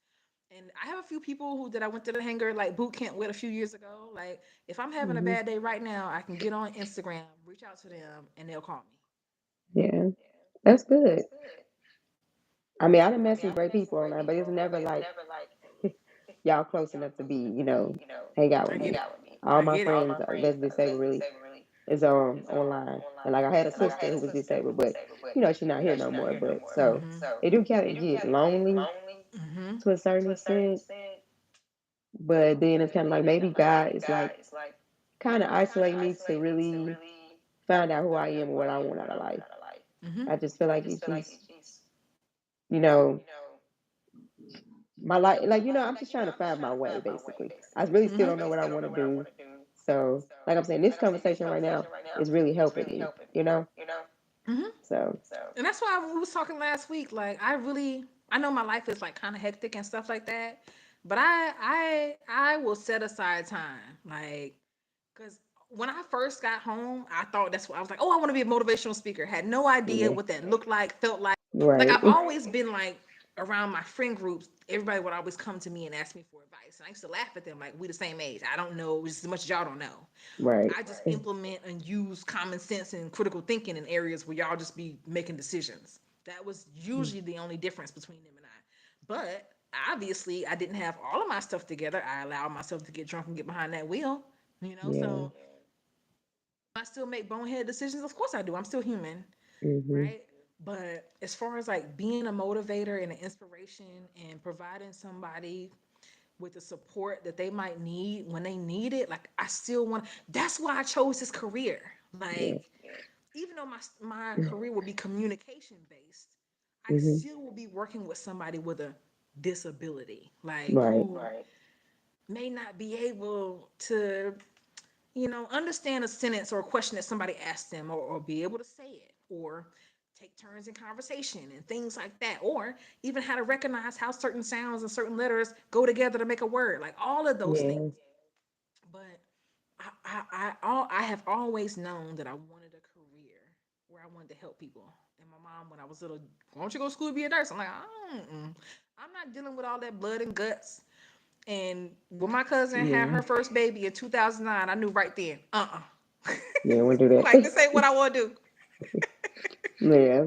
And I have a few people who that I went to the hangar like boot camp with a few years ago. Like if I'm having a Hmm. bad day right now, I can get on Instagram, reach out to them, and they'll call me. Yeah. That's good. I mean, I done met some great people online, but it's never like y'all close enough to be, hang out I with get me. it. All I my get it. friends that's disabled really is online. And like I had a sister who was disabled, but she's not here no more. But so it do kind of get lonely Mm-hmm. to a certain extent. But then it's kind of like maybe God is like kind of isolating me to really find out who I am and what I want out of life. Mm-hmm. I just feel like it's just, you know, my life, like, I'm just trying to find my way, basically. I really still don't know what I want to do. So, like I'm saying, this conversation right now is really helping me. Mm-hmm. So, And that's why we was talking last week. Like I know my life is like kind of hectic and stuff like that, but I will set aside time, like, because when I first got home, I thought that's what I was like. Oh, I want to be a motivational speaker. Had no idea yeah, what that looked like, felt like. Like right, I've always been like around my friend groups. Everybody would always come to me and ask me for advice, and I used to laugh at them like we the same age. I don't know just as much as y'all don't know. right, I just implement and use common sense and critical thinking in areas where y'all just be making decisions. That was usually the only difference between them and I. But obviously, I didn't have all of my stuff together. I allowed myself to get drunk and get behind that wheel. yeah, So I still make bonehead decisions. Of course I do. I'm still human, hmm, right? But as far as like being a motivator and an inspiration and providing somebody with the support that they might need when they need it, like I still want. That's why I chose this career. yeah, Like even though my career will be communication based, I hmm, still will be working with somebody with a disability, like right, who may not be able to understand a sentence or a question that somebody asked them, or be able to say it, or take turns in conversation and things like that, or even how to recognize how certain sounds and certain letters go together to make a word, like all of those things. yeah, But I have always known that I wanted a career where I wanted to help people. And my mom, when I was little, why don't you go to school to be a nurse? I'm like, I'm not dealing with all that blood and guts. And when my cousin had yeah, her first baby in 2009, I knew right then, yeah, we do like that. this ain't what I want to do. Yeah,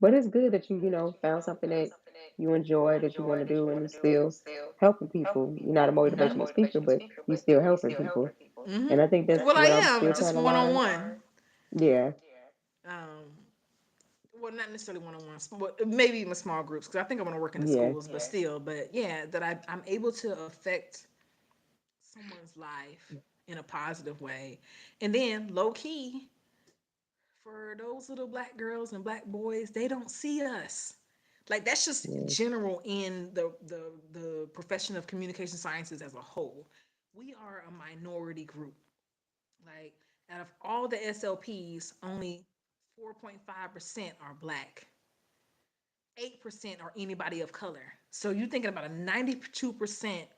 but it's good that you found something that you enjoy that you want to do and still helping people. You're not a motivational speaker, but you still helping people. And I think that's Well, I what I'm am still just trying to one on learn. one. Yeah, Um, well, not necessarily one on one, but maybe even small groups because I think I want to work in the yeah, schools, but still, but yeah, that I'm able to affect someone's life in a positive way, and then low key for those little black girls and black boys, they don't see us. Like that's just Yeah. general in the profession of communication sciences as a whole. We are a minority group. Like out of all the SLPs, only 4.5% are black. 8% are anybody of color. So you're thinking about a 92%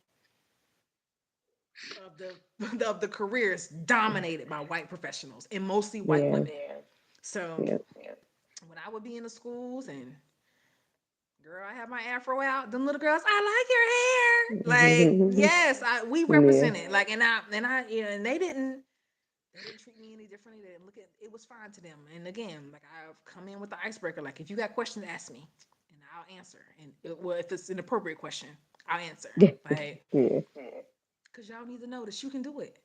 of the of the careers dominated by white professionals and mostly white Yeah. women. So Yeah. when I would be in the schools and girl, I have my afro out, them little girls, I like your hair. Like, yes, we Yeah. represent it. Like and I yeah, and they didn't treat me any differently. They didn't look at it was fine to them. And again, like I've come in with the icebreaker. Like if you got questions, ask me, and I'll answer. And well, if it's an appropriate question, I'll answer. Like, Yeah. cause y'all need to know that you can do it.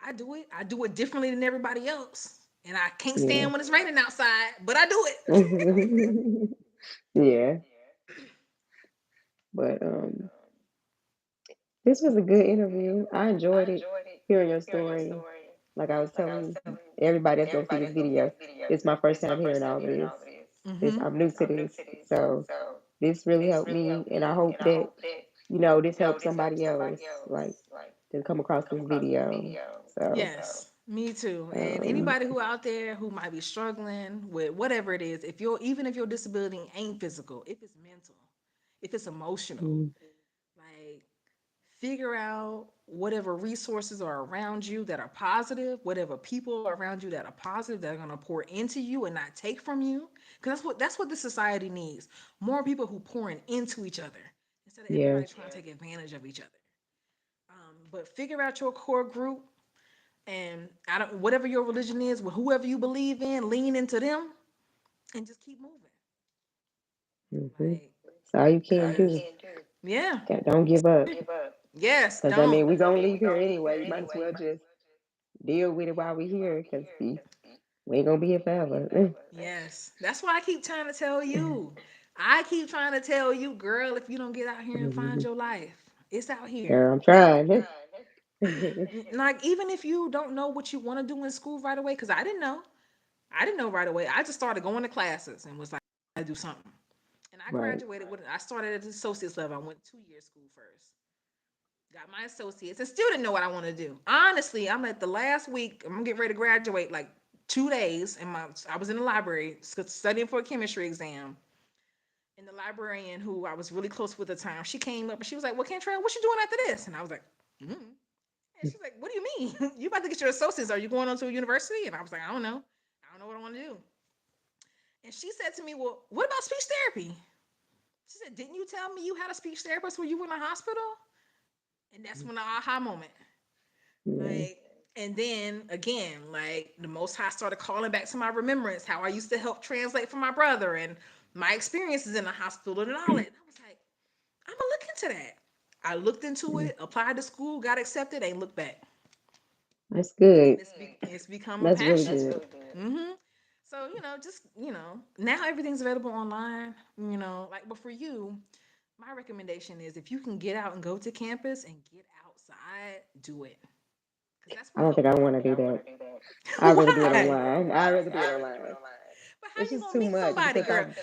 I do it. I do it differently than everybody else. And I can't Yeah. stand when it's raining outside, but I do it. Yeah. But this was a good interview. I enjoyed it, hearing your story. Like I was telling everybody that's gonna see this video, this is my first time hearing all of this. This Mm-hmm. I'm new to this, so this really helped me, and I hope that this helps somebody else, like to come across this video. So, Yes, me too. And um, anybody who out there who might be struggling with whatever it is, if you're even if your disability ain't physical, if it's mental, if it's emotional, mm, like figure out whatever resources are around you that are positive, whatever people are around you that are positive that are going to pour into you and not take from you, because that's what the society needs. More people who pouring into each other instead of yeah, everybody trying to take advantage of each other. But figure out your core group, and I don't whatever your religion is, with whoever you believe in, lean into them and just keep moving. hmm, Like, that's all you can cause do. yeah, Don't give up, yes, because I don't. mean we're gonna leave here anyway. You might as well just deal with it while we're here, because we ain't gonna be here forever. Yes, that's why I keep trying to tell you. I keep trying to tell you, girl, if you don't get out here and find your life, it's out here. Girl, I'm trying. Like even if you don't know what you want to do in school right away, because I didn't know right away. I just started going to classes and was like, I do something. And I Right. graduated with I started at the associate's level. I went 2 year school first. Got my associates and still didn't know what I want to do. Honestly, I'm at the last week. I'm getting ready to graduate like 2 days, and I was in the library studying for a chemistry exam. And the librarian, who I was really close with at the time, she came up and she was like, "Well, Kantrell, what you doing after this?" And I was like, "Mm." And she's like, "What do you mean? You about to get your associates? Are you going on to a university?" And I was like, "I don't know. I don't know what I want to do." And she said to me, "Well, what about speech therapy?" She said, "Didn't you tell me you had a speech therapist when you were in the hospital?" And that's when the aha moment. Yeah. Like, and then again, like the Most High started calling back to my remembrance how I used to help translate for my brother and my experiences in the hospital and all that. And I was like, I'm gonna look into that. I looked into Yeah. it, applied to school, got accepted, ain't looked back, That's good. and it's become a That's really passion. good. Mm-hmm. So just now everything's available online. Like but for you, my recommendation is if you can get out and go to campus and get outside, do it because that's I what don't think helped I me. want to do that. I'd rather do it Why? online. I'd rather do it online. But how It's you just gonna too meet much somebody, because girl? I'm.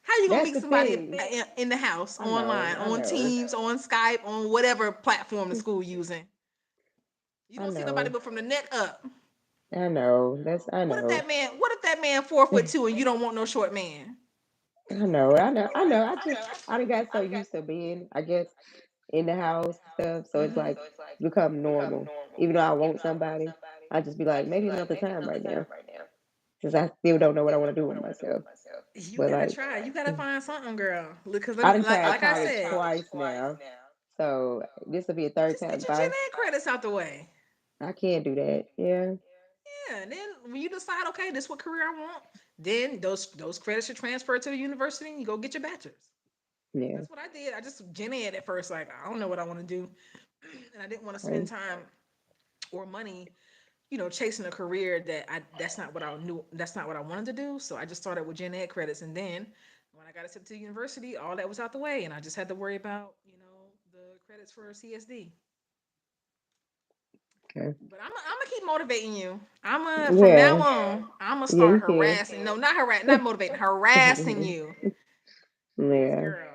How you gonna That's meet the somebody thing. in the house, I know. online, I on know. Teams, on Skype, on whatever platform the school using? You I don't see nobody know. but from the neck up. I know. That's. I What if know. that man? What if that man 4'2" and you don't want no short man? I know. I know. I know. I done got so used to being, I guess, in the house and stuff. So it's Mm-hmm. like become normal. Even though I want somebody, I just be like, maybe another time right now, since I still don't know what I want to do with myself. You But gotta like, try. You gotta find something, girl. Because let I me, done tried like I college said, twice now, so this will be a third just time. get If your gen ed credits out the way. I can't do that, yeah, Yeah, and then when you decide, okay, this is what career I want, then those credits should transfer to the university and you go get your bachelor's. yeah, That's what I did. I just gen ed at first, like I don't know what I want to do, and I didn't want to spend right. time or money, chasing a career that's not what I knew. That's not what I wanted to do. So I just started with gen ed credits, and then when I got accepted to the university, all that was out the way, and I just had to worry about the credits for CSD. Okay. But I'm gonna keep motivating you. I'm gonna from now Yeah. on. I'm gonna Yeah, start you can. harassing. No, not not motivating. Harassing you. Cause Yeah. girl,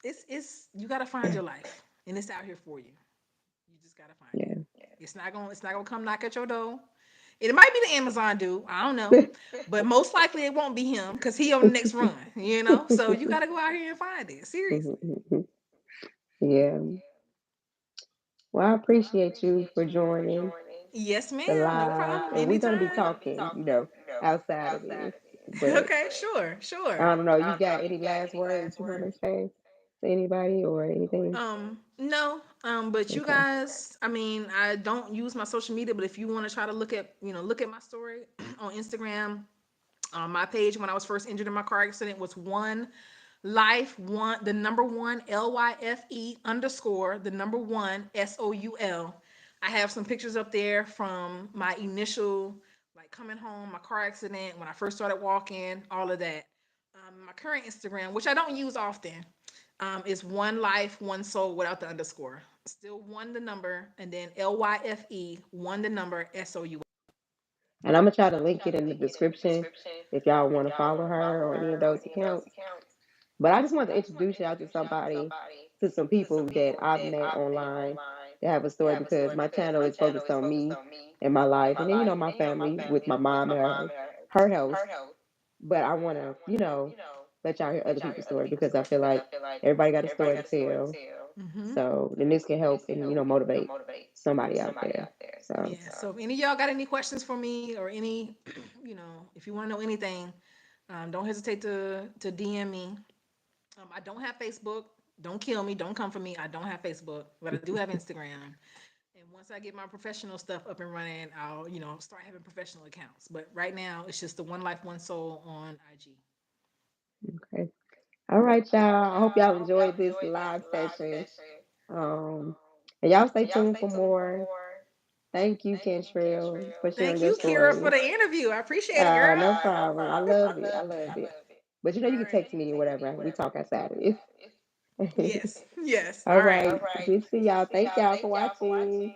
it's you gotta find your life, and it's out here for you. You just gotta find it. Yeah. It's not gonna come knock at your door. It might be the Amazon dude. I don't know, but most likely it won't be him because he on the next run. You know, so you gotta go out here and find it. Seriously. Yeah. Well, I appreciate you for joining Yes, the ma'am. No live, problem. and we're gonna be Anytime. talking, outside of this. But Okay, sure, sure. I don't know. You got any last words you want to say to anybody or anything? No, but you Okay. guys, I mean, I don't use my social media, but if you want to try to look at my story on Instagram, my page when I was first injured in my car accident was one life one the number one LYFE underscore the number one SOUL. I have some pictures up there from my initial like coming home, my car accident, when I first started walking, all of that. My current Instagram, which I don't use often, is one life, one soul without the underscore. Still one the number, and then LYFE, one the number SOUL. And I'm gonna try to link it in the description if y'all want to follow her or any of those accounts. But I just want to introduce y'all to somebody, to some people that I've met online that have a story because my channel is focused on me and my life, and then my family with my mom and her health. But I want to let y'all hear other people's story because I feel like everybody got a story to tell. Mm-hmm. So then this can help and motivate somebody out there. So Yeah. So if any of y'all got any questions for me or any, if you want to know anything, don't hesitate to DM me. I don't have Facebook. Don't kill me. Don't come for me. I don't have Facebook, but I do have Instagram. And once I get my professional stuff up and running, I'll start having professional accounts. But right now, it's just the One Life One Soul on IG. okay. All right, y'all. I hope y'all enjoyed this live session. Um, and y'all stay tuned for more. Thank you, Kantrell, for sharing Thank your you, Kira, for story. the interview. I appreciate it, girl. No problem. I love it. I love it. But All you can right. text me or whatever. We talk outside of this. Yes. Yes. All All right. right. Good to see y'all. Thank y'all for watching.